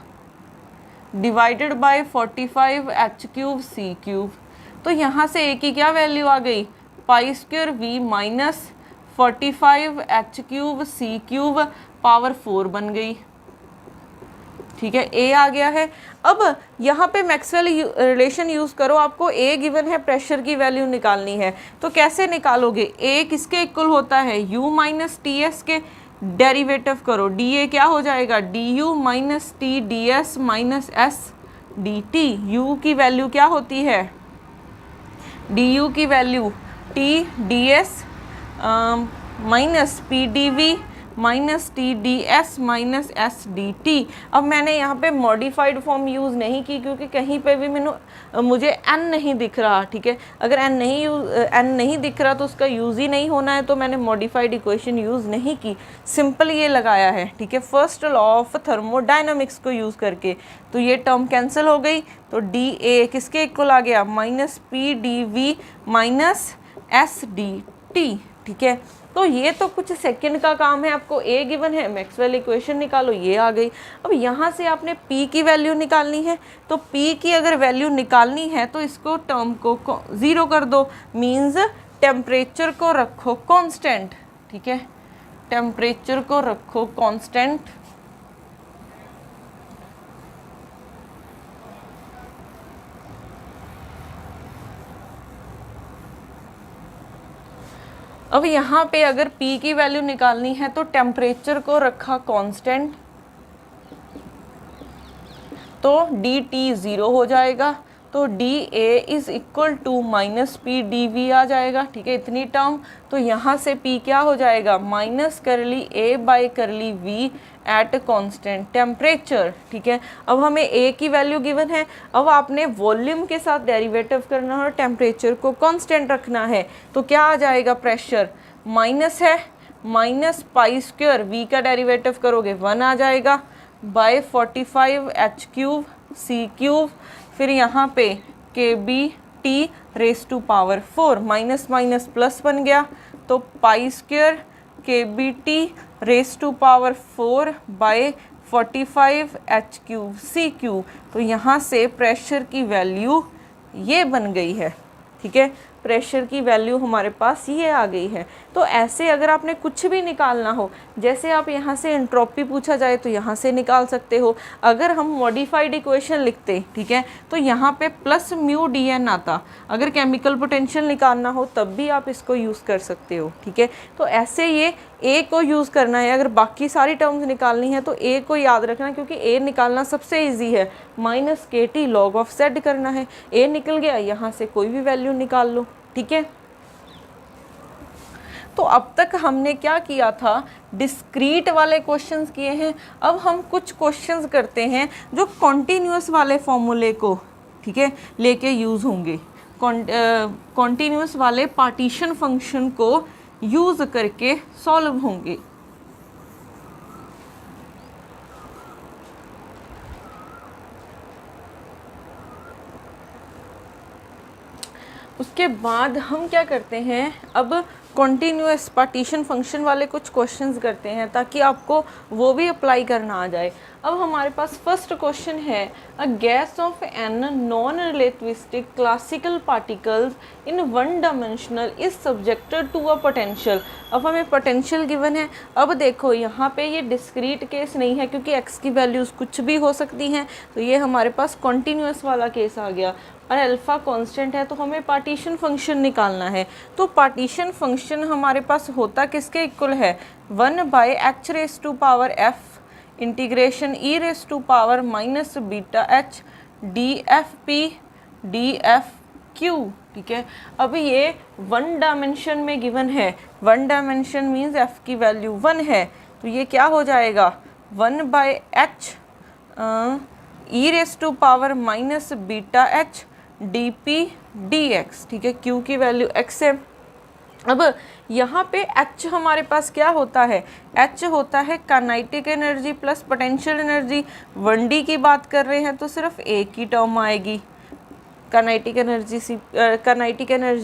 divided by 45 h³ c³। तो यहाँ से A की क्या वैल्यू आ गई, π² V minus 45 h³ c³ power 4 बन गई, ठीक है, A आ गया है। अब यहाँ पे मैक्सवेल रिलेशन यूज़ करो, आपको A गिवन है, प्रेशर की वैल्यू निकालनी है, तो कैसे निकालोगे, A किसके इक्वल होता है, U माइनस TS के, डेरिवेटिव करो, DA क्या हो जाएगा, DU minus T DS minus S DT। U की वैल्यू क्या होती है, DU की value T DS minus PDV minus TDS minus SDT। अब मैंने यहाँ पे मॉडिफाइड फॉर्म यूज़ नहीं की, क्योंकि कहीं पे भी मुझे n नहीं दिख रहा, ठीक है। अगर n नहीं दिख रहा तो उसका यूज़ ही नहीं होना है, तो मैंने मॉडिफाइड इक्वेशन यूज़ नहीं की, सिंपल ये लगाया है, ठीक है, फर्स्ट लॉ ऑफ थर्मोडाइनमिक्स को यूज़ करके। तो ये टर्म कैंसिल हो गई, तो DA किसके इक्वल आ गया, माइनस PDV माइनस SDT, ठीक है। तो ये तो कुछ सेकंड का काम है, आपको A गिवन है, मैक्सवेल इक्वेशन निकालो, ये आ गई। अब यहाँ से आपने P की वैल्यू निकालनी है, तो P की अगर वैल्यू निकालनी है तो इसको टर्म को 0 कर दो, मीन्स टेम्परेचर को रखो कांस्टेंट, ठीक है, टेम्परेचर को रखो कांस्टेंट। अब यहाँ पे अगर P की वैल्यू निकालनी है तो टेम्परेचर को रखा कांस्टेंट, तो dt 0 हो जाएगा, तो DA is equal to minus PDV आ जाएगा, ठीक है, इतनी टर्म। तो यहाँ से P क्या हो जाएगा, माइनस करली A बाई करली V एट कांस्टेंट टेम्परेचर, ठीक है। अब हमें A की वैल्यू गिवन है, अब आपने वॉल्यूम के साथ डेरिवेटिव करना है और टेम्परेचर को कांस्टेंट रखना है, तो क्या आ जाएगा, प्रेशर माइनस है, माइनस π² V का डेरिवेटिव करोगे 1 आ जाएगा, बाय 45 h³ c³, फिर यहाँ पे KBT raise to power 4, minus minus plus बन गया, तो π² KBT raise to power 4 by 45 h³ c³। तो यहाँ से प्रेशर की वैल्यू ये बन गई है, ठीक है, प्रेशर की वैल्यू हमारे पास ये आ गई है। तो ऐसे अगर आपने कुछ भी निकालना हो, जैसे आप यहाँ से एंट्रोपी पूछा जाए तो यहाँ से निकाल सकते हो। अगर हम मॉडिफाइड इक्वेशन लिखते, ठीक है, तो यहाँ पे प्लस म्यू DN आता, अगर केमिकल पोटेंशियल निकालना हो तब भी आप इसको यूज़ कर सकते हो, ठीक है। तो ऐसे ये A को यूज़ करना है, अगर बाकी सारी टर्म्स निकालनी है तो A को याद रखना, क्योंकि A निकालना सबसे ईजी है, -KT log ऑफ Z करना है, A निकल गया, यहाँ से कोई भी वैल्यू निकाल लो, ठीक है। तो अब तक हमने क्या किया था, डिस्क्रीट वाले क्वेश्चंस किए हैं। अब हम कुछ क्वेश्चंस करते हैं जो कॉन्टीन्यूअस वाले फॉर्मूले को, ठीक है, लेके यूज़ होंगे, कॉन्टीन्यूअस वाले पार्टीशन फंक्शन को यूज़ करके सॉल्व होंगे। उसके बाद हम क्या करते हैं, अब कॉन्टीन्यूअस पार्टीशन फंक्शन वाले कुछ क्वेश्चंस करते हैं ताकि आपको वो भी अप्लाई करना आ जाए। अब हमारे पास फर्स्ट क्वेश्चन है, a gas of an non relativistic classical particles in one dimensional is subjected to a potential. अब हमें पोटेंशियल गिवन है। अब देखो यहाँ पे ये डिस्क्रीट केस नहीं है क्योंकि x की वैल्यूज़ कुछ भी हो सकती हैं, तो ये हमारे पास कॉन्टीन्यूअस वाला केस आ गया। और अल्फ़ा कांस्टेंट है तो हमें पार्टीशन फंक्शन निकालना है। तो पार्टीशन फंक्शन हमारे पास होता किसके इक्वल है, 1/h⁻f integration e⁻ beta h dfp dfq। ठीक है, अब ये 1 डायमेंशन में गिवन है, 1 डायमेंशन मीन्स f की वैल्यू 1 है, तो ये क्या हो जाएगा 1/h e⁻ beta h dp dx। ठीक है, q की वैल्यू x है। अब यहाँ पे h हमारे पास क्या होता है, h होता है kinetic energy plus potential energy. 1D की बात कर रहे हैं तो सिर्फ एक ही टर्म आएगी काइनेटिक एनर्जी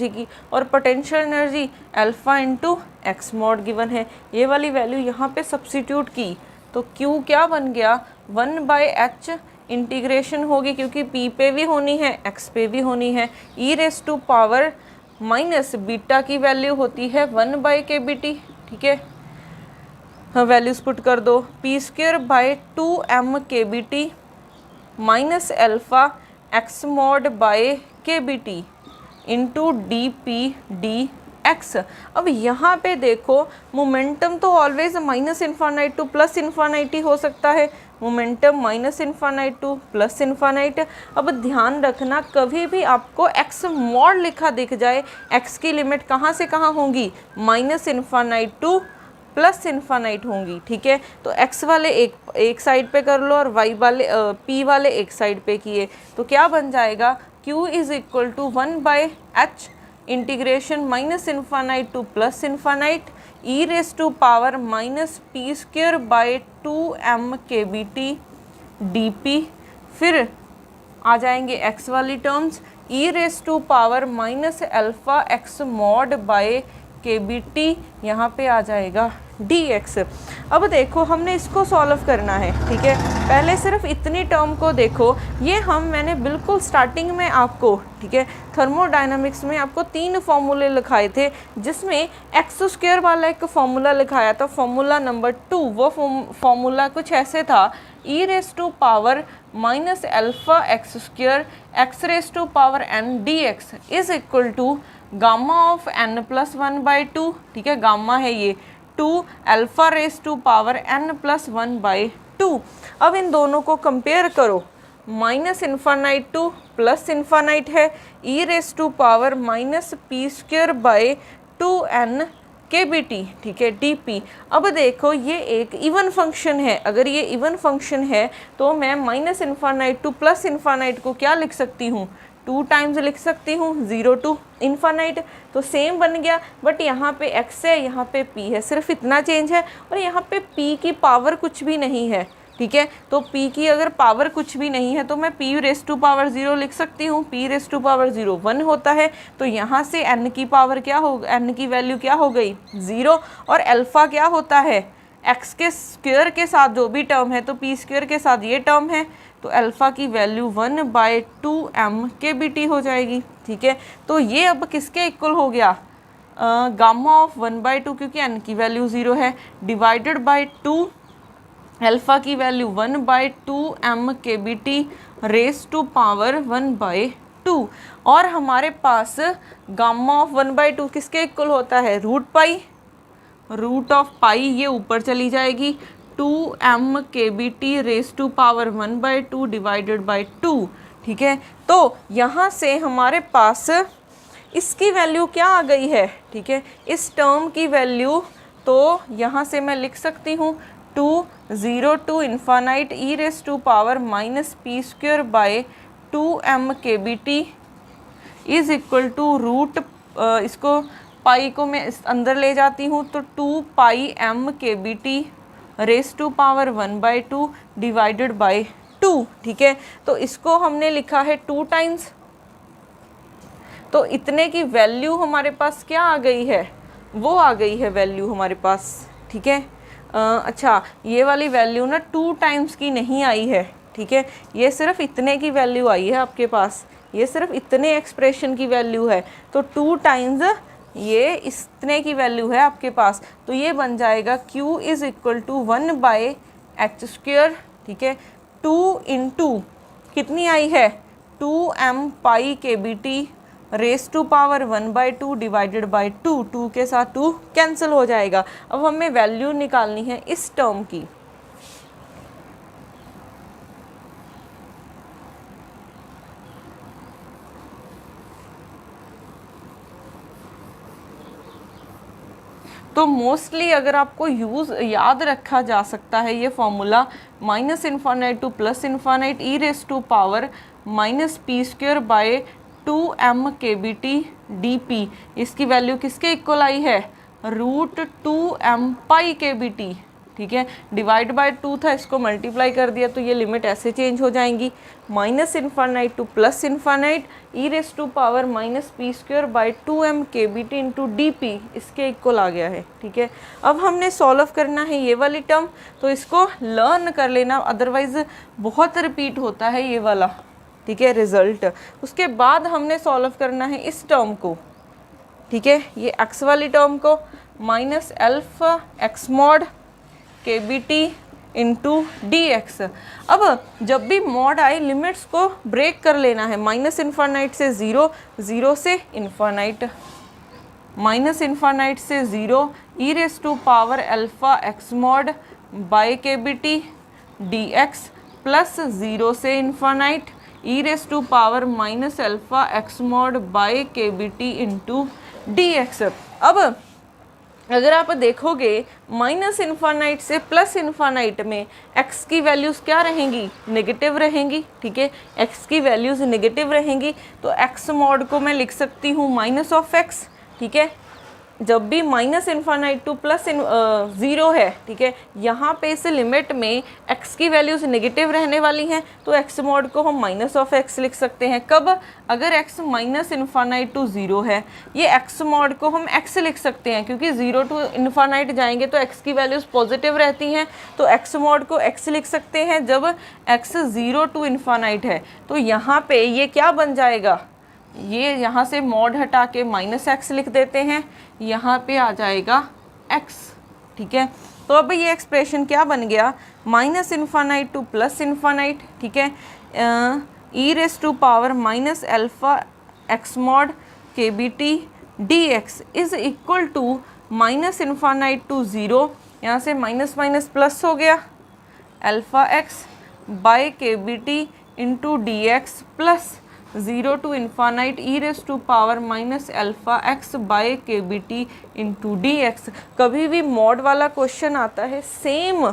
की, और potential energy alpha into x mod given है। ये वाली वैल्यू यहाँ पे सब्स्टिट्यूट की तो Q क्या बन गया 1/h इंटीग्रेशन होगी, क्योंकि P पे भी होनी है X पे भी होनी है, e⁻ बीटा की वैल्यू होती है 1/kBt। ठीक है, हाँ वैल्यूज़ पुट कर दो, p²/2m kBt alpha x mod kBt into dp dx। अब यहाँ पे देखो मोमेंटम तो ऑलवेज -इन्फानाइट टू +इन्फानाइट ही हो सकता है, मोमेंटम -इन्फानाइट टू +इन्फानाइट। अब ध्यान रखना कभी भी आपको x मॉड लिखा दिख जाए, x की लिमिट कहाँ से कहाँ होंगी, -इन्फानाइट टू +इन्फानाइट होंगी। ठीक है, तो x वाले एक साइड पे कर लो और y वाले p वाले एक साइड पे किए, तो क्या बन जाएगा q is equal to 1/h integration -infinite to +infinite e⁻p²/2m kBt dp। फिर आ जाएंगे x वाली terms e⁻ αx mod kBt, यहाँ पे आ जाएगा dx। अब देखो हमने इसको सॉल्व करना है। ठीक है, पहले सिर्फ इतनी टर्म को देखो, ये मैंने बिल्कुल स्टार्टिंग में आपको, ठीक है, थर्मोडायनामिक्स में आपको 3 फॉर्मूले लिखाए थे, जिसमें x² वाला एक फॉर्मूला लिखाया था, फॉर्मूला नंबर 2। वो फॉर्मूला कुछ ऐसे था, e⁻ αx² x⁻n dx is equal to gamma of n+1/2। ठीक है, गामा है ये 2 α⁻n+1/2। अब इन दोनों को कंपेयर करो, -इन्फानाइट टू +इन्फानाइट है, e⁻p²/2n kBt। ठीक है, dp। अब देखो ये एक इवन फंक्शन है, अगर ये इवन फंक्शन है तो मैं -इन्फानाइट टू +इन्फानाइट को क्या लिख सकती हूँ, 2 टाइम्स लिख सकती हूँ, 0 टू इन्फानाइट, तो सेम बन गया। बट यहाँ पे x है, यहाँ पे p है, सिर्फ इतना चेंज है, और यहाँ पे p की पावर कुछ भी नहीं है। ठीक है, तो p की अगर पावर कुछ भी नहीं है तो मैं p⁻0 लिख सकती हूँ, p⁻0 1 होता है, तो यहाँ से n की पावर क्या हो, n की वैल्यू क्या हो गई 0, और अल्फ़ा क्या होता है x के स्क्वायर के साथ जो भी टर्म है, तो p² के साथ ये टर्म है, तो अल्फ़ा की वैल्यू 1/2m kBt हो जाएगी। ठीक है, तो ये अब किसके इक्वल हो गया, गामा ऑफ 1/2, क्योंकि n की वैल्यू 0 है, डिवाइडेड बाय 2 अल्फ़ा की value 1/2m kBt raise to power 1/2। और हमारे पास गामा ऑफ 1/2 किसके इक्वल होता है, रूट ऑफ पाई, ये ऊपर चली जाएगी, 2m kBt raise to power 1/2 divided by 2। ठीक है, तो यहाँ से हमारे पास इसकी वैल्यू क्या आ गई है। ठीक है, इस टर्म की वैल्यू तो यहाँ से मैं लिख सकती हूँ 0 to infinite e⁻p²/2m kBt is equal to root, इसको पाई को मैं अंदर ले जाती हूँ तो 2πm kBt raise to power 1/2 divided by 2। ठीक है, तो इसको हमने लिखा है 2 टाइम्स, तो इतने की वैल्यू हमारे पास क्या आ गई है, वो आ गई है वैल्यू हमारे पास। ठीक है, अच्छा ये वाली वैल्यू ना 2 टाइम्स की नहीं आई है। ठीक है, ये सिर्फ इतने की वैल्यू आई है आपके पास, ये सिर्फ इतने एक्सप्रेशन की वैल्यू है, तो 2 टाइम्स ये इतने की वैल्यू है आपके पास, तो ये बन जाएगा q is equal to 1/h², ठीक है, 2 इंटू कितनी आई है 2m pi kBT raise to power 1/2 divided by 2 के साथ 2 कैंसिल हो जाएगा। अब हमें वैल्यू निकालनी है इस टर्म की। तो मोस्टली अगर आपको याद रखा जा सकता है ये formula -∞ to +∞ e raise to power -p² / 2m kBT dp, इसकी वैल्यू किसके इक्वल आई है √2m पाई kBT, ठीक है, डिवाइड बाय 2 था, इसको मल्टीप्लाई कर दिया तो ये लिमिट ऐसे चेंज हो जाएंगी -∞ to +∞ e raise to power -p² / 2m kBT into dp, इसके इक्वल आ गया है, ठीक है। अब हमने सॉल्व करना है ये वाली टर्म, तो इसको लर्न कर लेना, अदरवाइज बहुत रिपीट होता है ये वाला, ठीक है, रिजल्ट। उसके बाद हमने सॉल्व करना है इस टर्म को, ठीक है, ये x वाली टर्म को -α x mod kBT into dx। अब जब भी मॉड आए लिमिट्स को ब्रेक कर लेना है, -∞ से 0, 0 से इन्फानाइट, -∞ से 0 e raise to power α x mod by kBT dx plus 0 से infinite e raise to power -α x mod by kBT into dx। अब अगर आप देखोगे -∞ से +∞ में x की वैल्यूज़ क्या रहेंगी नेगेटिव रहेंगी, ठीक है, x की वैल्यूज़ नेगेटिव रहेंगी, तो x मॉड को मैं लिख सकती हूँ -(x), ठीक है, जब भी -∞ टू +0 है, ठीक है, यहाँ पे इस लिमिट में x की वैल्यूज़ नेगेटिव रहने वाली हैं, तो x मॉड को हम -(x) लिख सकते हैं। कब? अगर x -∞ टू 0 है, ये x मॉड को हम x लिख सकते हैं, क्योंकि 0 टू इन्फानाइट जाएंगे तो x की वैल्यूज़ पॉजिटिव रहती हैं, तो x मॉड को x लिख सकते हैं जब x 0 टू इन्फानाइट है। तो यहाँ पे ये क्या बन जाएगा, ये यहाँ से मॉड हटा के -x लिख देते हैं, यहाँ पे आ जाएगा x, ठीक है। तो अब ये एक्सप्रेशन क्या बन गया -∞ टू +∞, ठीक है, e raise to power -α x mod kBT dx is equal to -∞ to 0, यहाँ से माइनस माइनस प्लस हो गया α x by kBT into dx plus 0 to infinite e raise to power -α x by kBT into dx। कभी भी mod वाला question आता है same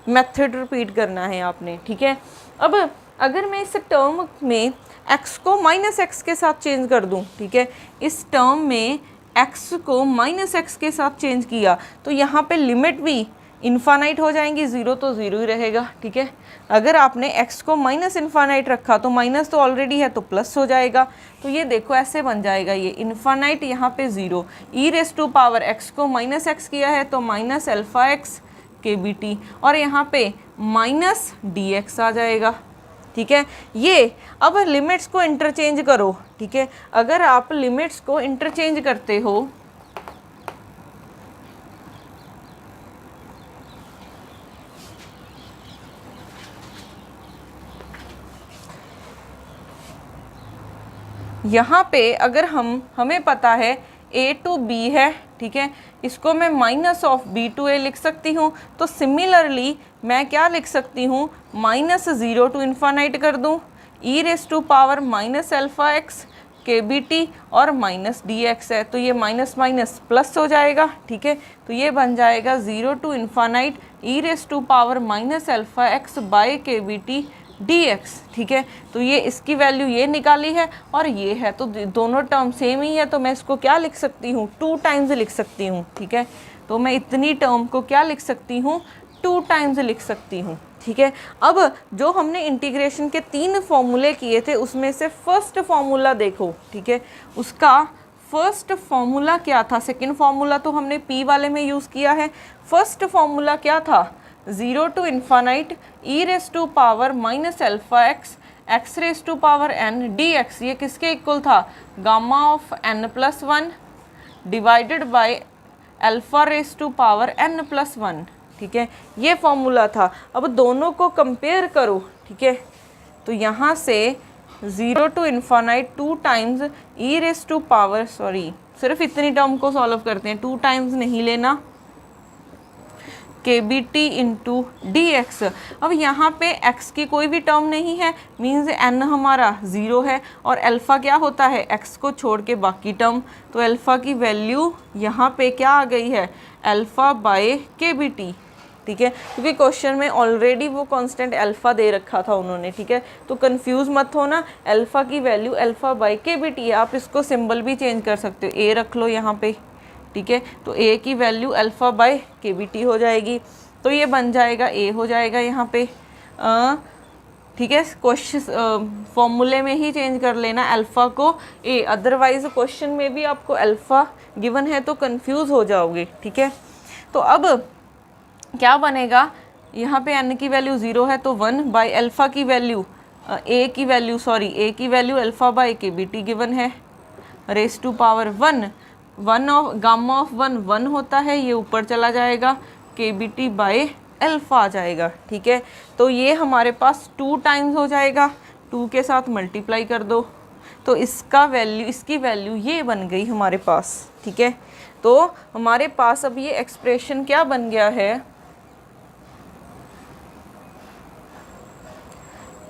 method repeat करना है आपने, ठीक है। अब अगर मैं इस टर्म में x को -x के साथ चेंज कर दूं, ठीक है, इस टर्म में x को -x के साथ चेंज किया तो यहाँ पे लिमिट भी इन्फानाइट हो जाएंगी, 0 तो 0 ही रहेगा, ठीक है। अगर आपने x को -∞ रखा तो माइनस तो ऑलरेडी है तो प्लस हो जाएगा, तो ये देखो ऐसे बन जाएगा, ये इन्फानाइट यहाँ पे 0, e raise to power x को -x किया है तो -α x kBT और यहाँ पे -dx आ जाएगा, ठीक है। ये अब लिमिट्स को इंटरचेंज करो, ठीक है, अगर आप लिमिट्स को इंटरचेंज करते हो यहाँ पे, अगर हमें पता है a टू b है, ठीक है, इसको मैं -(b to a) लिख सकती हूँ, तो सिमिलरली मैं क्या लिख सकती हूँ -0 टू इन्फानाइट कर दूँ e raise to power -α x kBT और -dx है, तो ये माइनस माइनस प्लस हो जाएगा, ठीक है। तो ये बन जाएगा 0 to infinite e raise to power -α x by kBT dx, ठीक है। तो ये इसकी वैल्यू ये निकाली है और ये है, तो दोनों टर्म सेम ही है, तो मैं इसको क्या लिख सकती हूँ 2 टाइम्स लिख सकती हूँ, ठीक है। तो मैं इतनी टर्म को क्या लिख सकती हूँ 2 टाइम्स लिख सकती हूँ, ठीक है। अब जो हमने इंटीग्रेशन के 3 फॉर्मूले किए थे उसमें से फर्स्ट फॉर्मूला देखो, ठीक है, उसका फर्स्ट फॉर्मूला क्या था, सेकंड फॉर्मूला तो हमने p वाले में यूज़ किया है, फर्स्ट फॉर्मूला क्या था 0 to infinite e raise to power -α x x raise to power n dx, ये किसके इक्वल था gamma of n+1, divided by alpha raise to power n+1, ठीक है, ये फॉर्मूला था। अब दोनों को कंपेयर करो, ठीक है, तो यहाँ से 0 to infinite 2 times e raise to power, sorry सिर्फ इतनी टर्म को सॉल्व करते हैं, 2 टाइम्स नहीं लेना, K B T into D X. अब यहाँ पे x की कोई भी टर्म नहीं है, मीन्स n हमारा 0 है, और अल्फ़ा क्या होता है, x को छोड़ के बाकी टर्म, तो अल्फ़ा की वैल्यू यहाँ पे क्या आ गई है, अल्फ़ा बाय के बी टी, ठीक है, क्योंकि क्वेश्चन में ऑलरेडी वो कांस्टेंट अल्फ़ा दे रखा था उन्होंने, ठीक है, तो कंफ्यूज मत होना, अल्फ़ा की वैल्यू अल्फ़ा बाय के बी टी है। आप इसको सिंबल भी चेंज कर सकते हो, ए रख लो यहाँ पे, ठीक है, तो ए की वैल्यू अल्फ़ा बाय के बी टी हो जाएगी, तो ये बन जाएगा ए हो जाएगा यहाँ पे, ठीक है, क्वेश्चन फॉर्मूले में ही चेंज कर लेना अल्फ़ा को ए, अदरवाइज क्वेश्चन में भी आपको अल्फ़ा गिवन है तो कंफ्यूज हो जाओगे, ठीक है। तो अब क्या बनेगा, यहाँ पे n की वैल्यू 0 है तो 1 बाय अल्फ़ा की वैल्यू ए की वैल्यू अल्फ़ा बाय के बी टी गिवन है, raise to power 1 of gamma of 1 होता है, ये ऊपर चला जाएगा, K B T by alpha आ जाएगा, ठीक है। तो ये हमारे पास 2 टाइम्स हो जाएगा, 2 के साथ मल्टीप्लाई कर दो, तो इसकी वैल्यू ये बन गई हमारे पास, ठीक है। तो हमारे पास अब ये एक्सप्रेशन क्या बन गया है,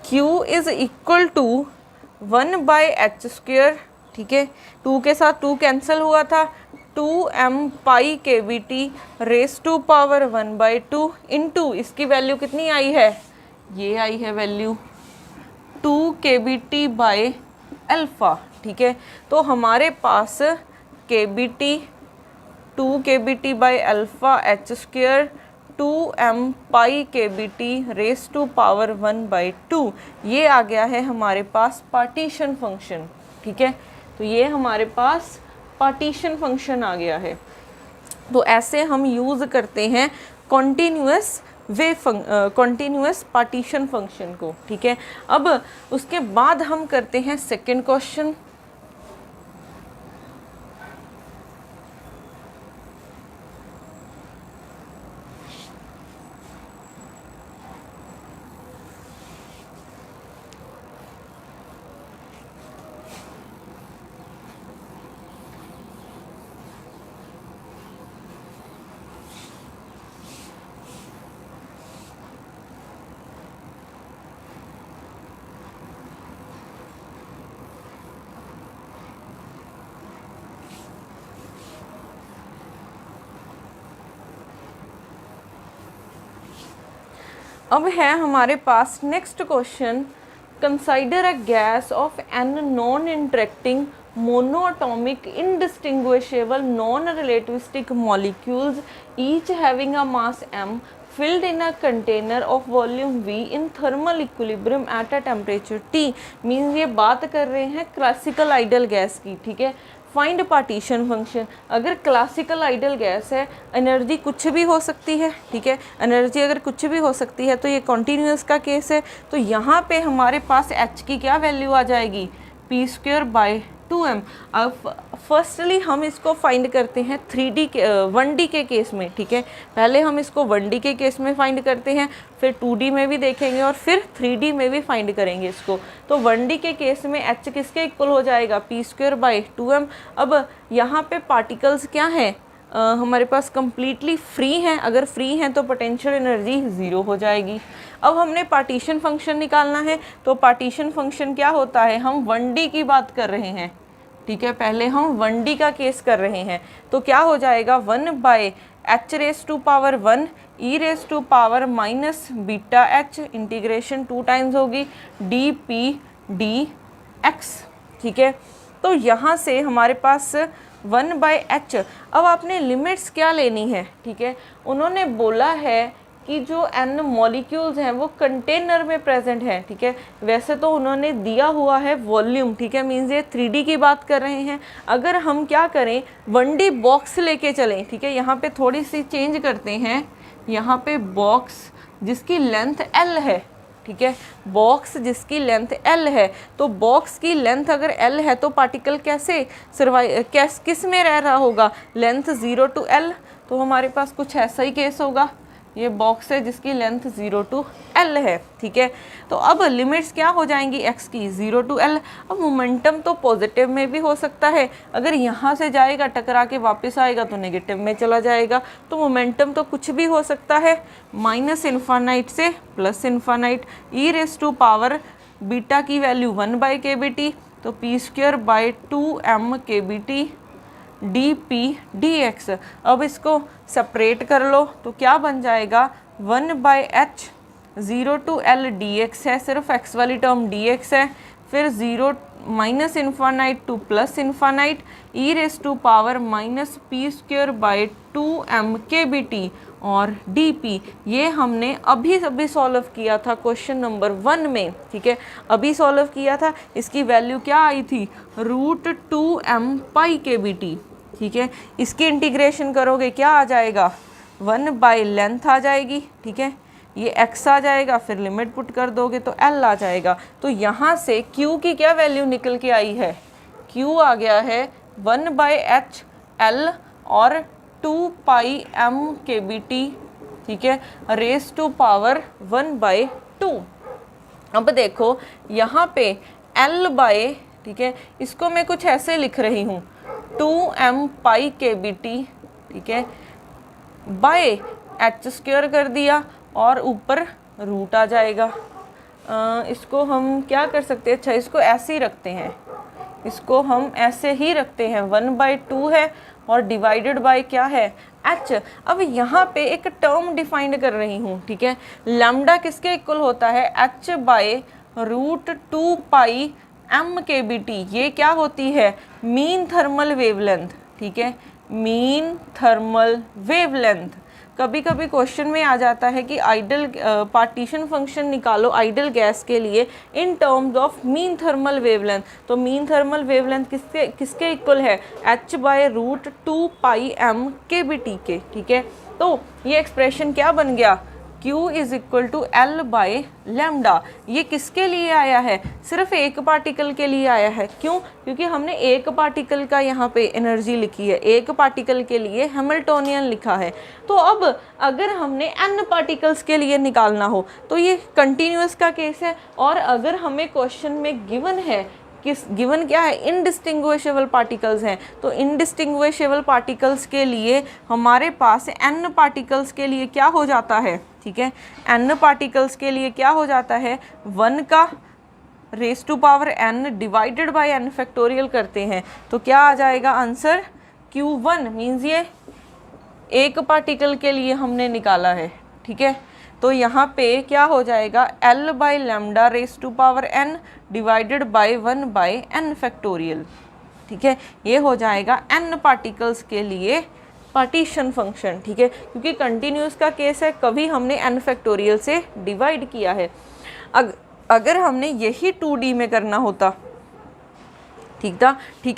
Q is equal to 1 by H square, ठीक है, 2 के साथ 2 कैंसिल हुआ था, 2m pi K B T raise to power 1/2 into इसकी वैल्यू कितनी आई है, ये आई है value 2 K B T by alpha, ठीक है। तो हमारे पास के B T 2 K B T by alpha H square 2m pi K B T raise to power 1/2, ये आ गया है हमारे पास पार्टीशन फंक्शन, ठीक है। तो ये हमारे पास पार्टीशन फंक्शन आ गया है। तो ऐसे हम यूज़ करते हैं कॉन्टीन्यूअस पार्टीशन फंक्शन को, ठीक है। अब उसके बाद हम करते हैं सेकंड क्वेश्चन। अब है हमारे पास next question, consider a gas of an non interacting monoatomic indistinguishable non-relativistic molecules each having a mass m filled in a container of volume v in thermal equilibrium at a temperature T। Means ये बात कर रहे हैं classical idol gas की, ठीक है। Find partition function, अगर classical idol gas है एनर्जी कुछ भी हो सकती है, ठीक है, एनर्जी अगर कुछ भी हो सकती है तो ये कॉन्टीन्यूअस का केस है। तो यहाँ पे हमारे पास h की क्या वैल्यू आ जाएगी, p²/2m। अब फर्स्टली हम इसको फाइंड करते हैं 3D के 1D के केस में, ठीक है। पहले हम इसको 1D के केस में फाइंड करते हैं, फिर 2D में भी देखेंगे और फिर 3D में भी फाइंड करेंगे इसको। तो 1D के केस में h किसके इक्वल हो जाएगा, p²/2m। अब यहाँ पे पार्टिकल्स क्या हैं, हमारे पास कंप्लीटली फ्री हैं, अगर फ्री हैं तो पोटेंशियल एनर्जी 0 हो जाएगी। अब हमने पार्टीशन फंक्शन निकालना है, तो पार्टीशन फंक्शन क्या होता है, हम 1D की बात कर रहे हैं, ठीक है, पहले हम 1D का केस कर रहे हैं। तो क्या हो जाएगा, 1/h⁻⁴ e⁻⁻βh इंटीग्रेशन 2 टाइम्स होगी dp/dx, ठीक है। तो यहाँ से हमारे पास 1/h। अब आपने लिमिट्स क्या लेनी है, ठीक है, उन्होंने बोला है कि जो n मॉलिक्यूल्स हैं वो कंटेनर में प्रेजेंट है, ठीक है। वैसे तो उन्होंने दिया हुआ है वॉल्यूम, ठीक है, मीन्स ये 3D की बात कर रहे हैं। अगर हम क्या करें, 1D बॉक्स लेके चलें, ठीक है, यहाँ पे थोड़ी सी चेंज करते हैं, यहाँ पे बॉक्स जिसकी लेंथ L है, ठीक है, बॉक्स जिसकी लेंथ L है, तो बॉक्स की लेंथ अगर L है तो पार्टिकल कैसे किस में रह रहा होगा, लेंथ 0 to L। तो हमारे पास कुछ ऐसा ही केस होगा, ये बॉक्स है जिसकी लेंथ 0 to L है, ठीक है। तो अब लिमिट्स क्या हो जाएंगी x की, 0 to L। अब मोमेंटम तो पॉजिटिव में भी हो सकता है, अगर यहाँ से जाएगा टकरा के वापस आएगा तो नेगेटिव में चला जाएगा। तो मोमेंटम तो कुछ भी हो सकता है, माइनस इन्फानाइट से plus infinite, e raise to power beta की वैल्यू 1/kBt, तो p²/2m kBt dp dx। अब इसको सेपरेट कर लो तो क्या बन जाएगा, 1/h 0 to L dx है, सिर्फ x वाली टर्म dx है, फिर 0 minus infinite to plus infinite e raise to power minus p²/2m kBt और dp। ये हमने अभी सॉल्व किया था क्वेश्चन नंबर 1 में, ठीक है, अभी सॉल्व किया था। इसकी वैल्यू क्या आई थी, √2m पाई kBt, ठीक है। इसकी इंटीग्रेशन करोगे क्या आ जाएगा, 1/लेंथ आ जाएगी, ठीक है, ये x आ जाएगा, फिर लिमिट पुट कर दोगे तो L आ जाएगा। तो यहाँ से Q की क्या वैल्यू निकल के आई है, Q आ गया है 1/h L और 2πm kBt, ठीक है, रेस टू पावर 1/2। अब देखो यहाँ पे L/, ठीक है, इसको मैं कुछ ऐसे लिख रही हूँ, 2m पाई kBt, ठीक है, बाय h² कर दिया और ऊपर रूट आ जाएगा। इसको हम क्या कर सकते हैं, अच्छा इसको ऐसे ही रखते हैं, इसको हम ऐसे ही रखते हैं, 1/2 है और डिवाइडेड बाय क्या है, h। अब यहाँ पे एक टर्म डिफाइंड कर रही हूँ, ठीक है, लैम्डा किसके इक्वल होता है, h/√2π m kBt। ये क्या होती है, मीन थर्मल वेवलेंथ, ठीक है, मीन थर्मल वेवलेंथ। कभी कभी क्वेश्चन में आ जाता है कि आइडल पार्टीशन फंक्शन निकालो आइडल गैस के लिए in terms of mean thermal wavelength. तो मीन थर्मल वेवलेंथ किसके इक्वल है, h/√2πm kBt के, ठीक है। तो ये एक्सप्रेशन क्या बन गया, Q is equal to L/λ। ये किसके लिए आया है, सिर्फ एक पार्टिकल के लिए आया है। क्यों, क्योंकि हमने एक पार्टिकल का यहाँ पे एनर्जी लिखी है, एक पार्टिकल के लिए हैमिल्टोनियन लिखा है। तो अब अगर हमने n पार्टिकल्स के लिए निकालना हो तो ये कंटिन्यूअस का केस है। और अगर हमें क्वेश्चन में गिवन है, गिवन क्या है, इनडिस्टिंग्विशेबल पार्टिकल्स हैं, तो इनडिस्टिंग्विशेबल पार्टिकल्स के लिए हमारे पास n पार्टिकल्स के लिए क्या हो जाता है, ठीक है, n पार्टिकल्स के लिए क्या हो जाता है, 1 का raise to power n divided by n factorial करते हैं तो क्या आ जाएगा आंसर, Q1 मीन्स ये एक पार्टिकल के लिए हमने निकाला है, ठीक है। तो यहाँ पे क्या हो जाएगा, L/λ raise to power n divided by 1/n factorial, ठीक है। ये हो जाएगा n पार्टिकल्स के लिए पार्टीशन फंक्शन, ठीक है, क्योंकि कंटिन्यूस का केस है, कभी हमने n फैक्टोरियल से डिवाइड किया है। अगर हमने यही 2D में करना होता, ठीक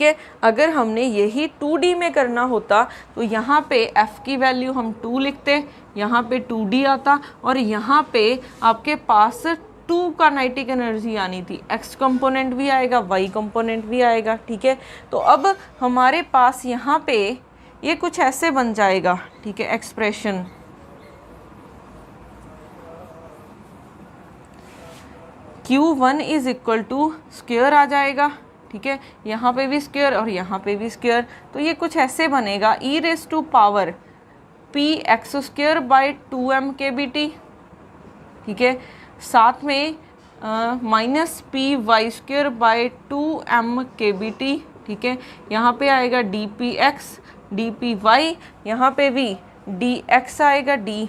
है, अगर हमने यही 2D में करना होता तो यहाँ पे f की वैल्यू हम 2 लिखते, यहाँ पे 2D आता और यहाँ पे आपके पास 2 काइनेटिक एनर्जी आनी थी, x कंपोनेंट भी आएगा, y कंपोनेंट भी आएगा, ठीक है। तो अब हमारे पास यहाँ पे ये कुछ ऐसे बन जाएगा, ठीक है, expression Q1 is equal to square आ जाएगा, ठीक है, यहाँ पे भी स्क्वायर और यहाँ पे भी स्क्वायर। तो ये कुछ ऐसे बनेगा, e raise to power px² / 2m kBt, ठीक है, साथ में माइनस py² / 2m kBt, ठीक है। यहाँ पे आएगा dpx dpy, यहाँ पे भी dx आएगा dy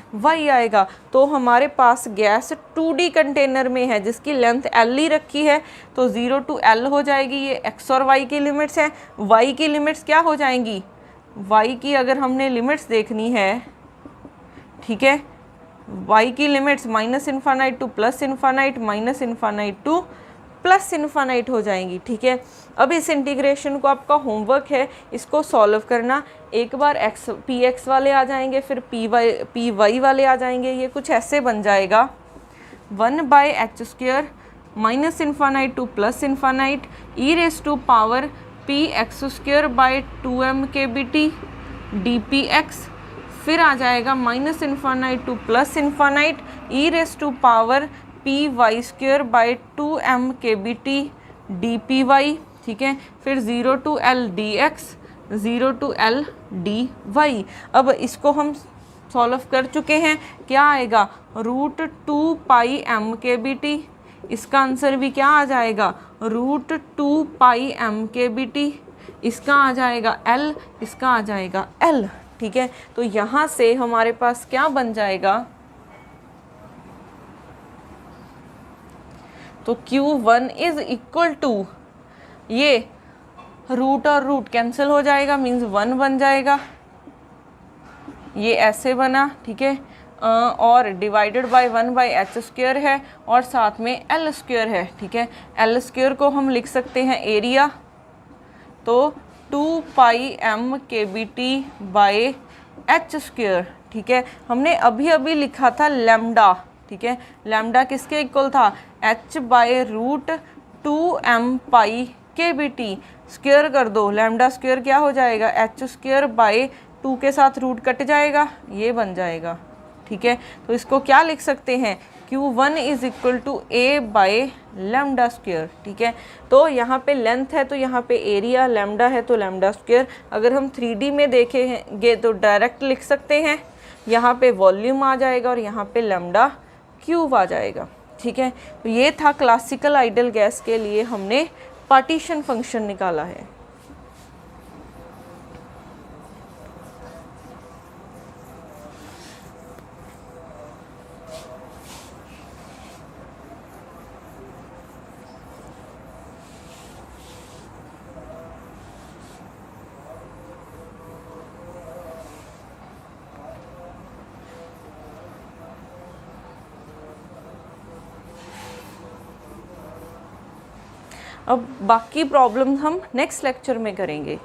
आएगा। तो हमारे पास गैस 2D कंटेनर में है जिसकी लेंथ L ही रखी है, तो 0 to L हो जाएगी। ये x और y की लिमिट्स हैं, y की लिमिट्स क्या हो जाएंगी, y की अगर हमने लिमिट्स देखनी है, ठीक है, y की लिमिट्स -∞ टू +∞, -∞ टू +∞ हो जाएंगी, ठीक है। अब इस इंटीग्रेशन को आपका होमवर्क है, इसको सॉल्व करना। एक बार px वाले आ जाएंगे, फिर py वाले आ जाएंगे, ये कुछ ऐसे बन जाएगा 1/h² minus infinite to plus infinite e⁻² px² 2m/kBt dpx, फिर आ जाएगा minus infinite to plus infinite e⁻² py² 2m/kBt dpy, ठीक है। फिर 0 to L dx, 0 to L dy। अब इसको हम सॉल्व कर चुके हैं, क्या आएगा √2πm/kBt, इसका आंसर भी क्या आ जाएगा √2πm/kBt, इसका आ जाएगा L, इसका आ जाएगा L, ठीक है। तो यहाँ से हमारे पास क्या बन जाएगा, तो Q1 इज इक्वल टू, ये रूट और रूट कैंसिल हो जाएगा, मीन्स 1 बन जाएगा, ये ऐसे बना, ठीक है। और डिवाइडेड बाय 1/h² है और साथ में L² है, ठीक है। L² को हम लिख सकते हैं एरिया, तो 2πm/kBt/h², ठीक है। हमने अभी अभी लिखा था लैम्डा, ठीक है। लैम्डा किसके इक्वल था, h/√2m/kBt, स्क्वायर कर दो, लैम्डा स्क्वायर क्या हो जाएगा h²/2 के साथ रूट कट जाएगा, ये बन जाएगा, ठीक है। तो इसको क्या लिख सकते हैं, Q1 is equal to a/λ², ठीक है। तो यहाँ पे लेंथ है तो यहाँ पे एरिया, लैम्डा है तो λ²। अगर हम 3D में देखेंगे तो डायरेक्ट लिख सकते हैं, यहाँ पे वॉल्यूम आ जाएगा और यहाँ पे लैम्डा क्यूब आ जाएगा, ठीक है। तो ये था क्लासिकल आइडियल गैस के लिए हमने पार्टीशन फंक्शन निकाला है। अब बाकी प्रॉब्लम हम नेक्स्ट लेक्चर में करेंगे।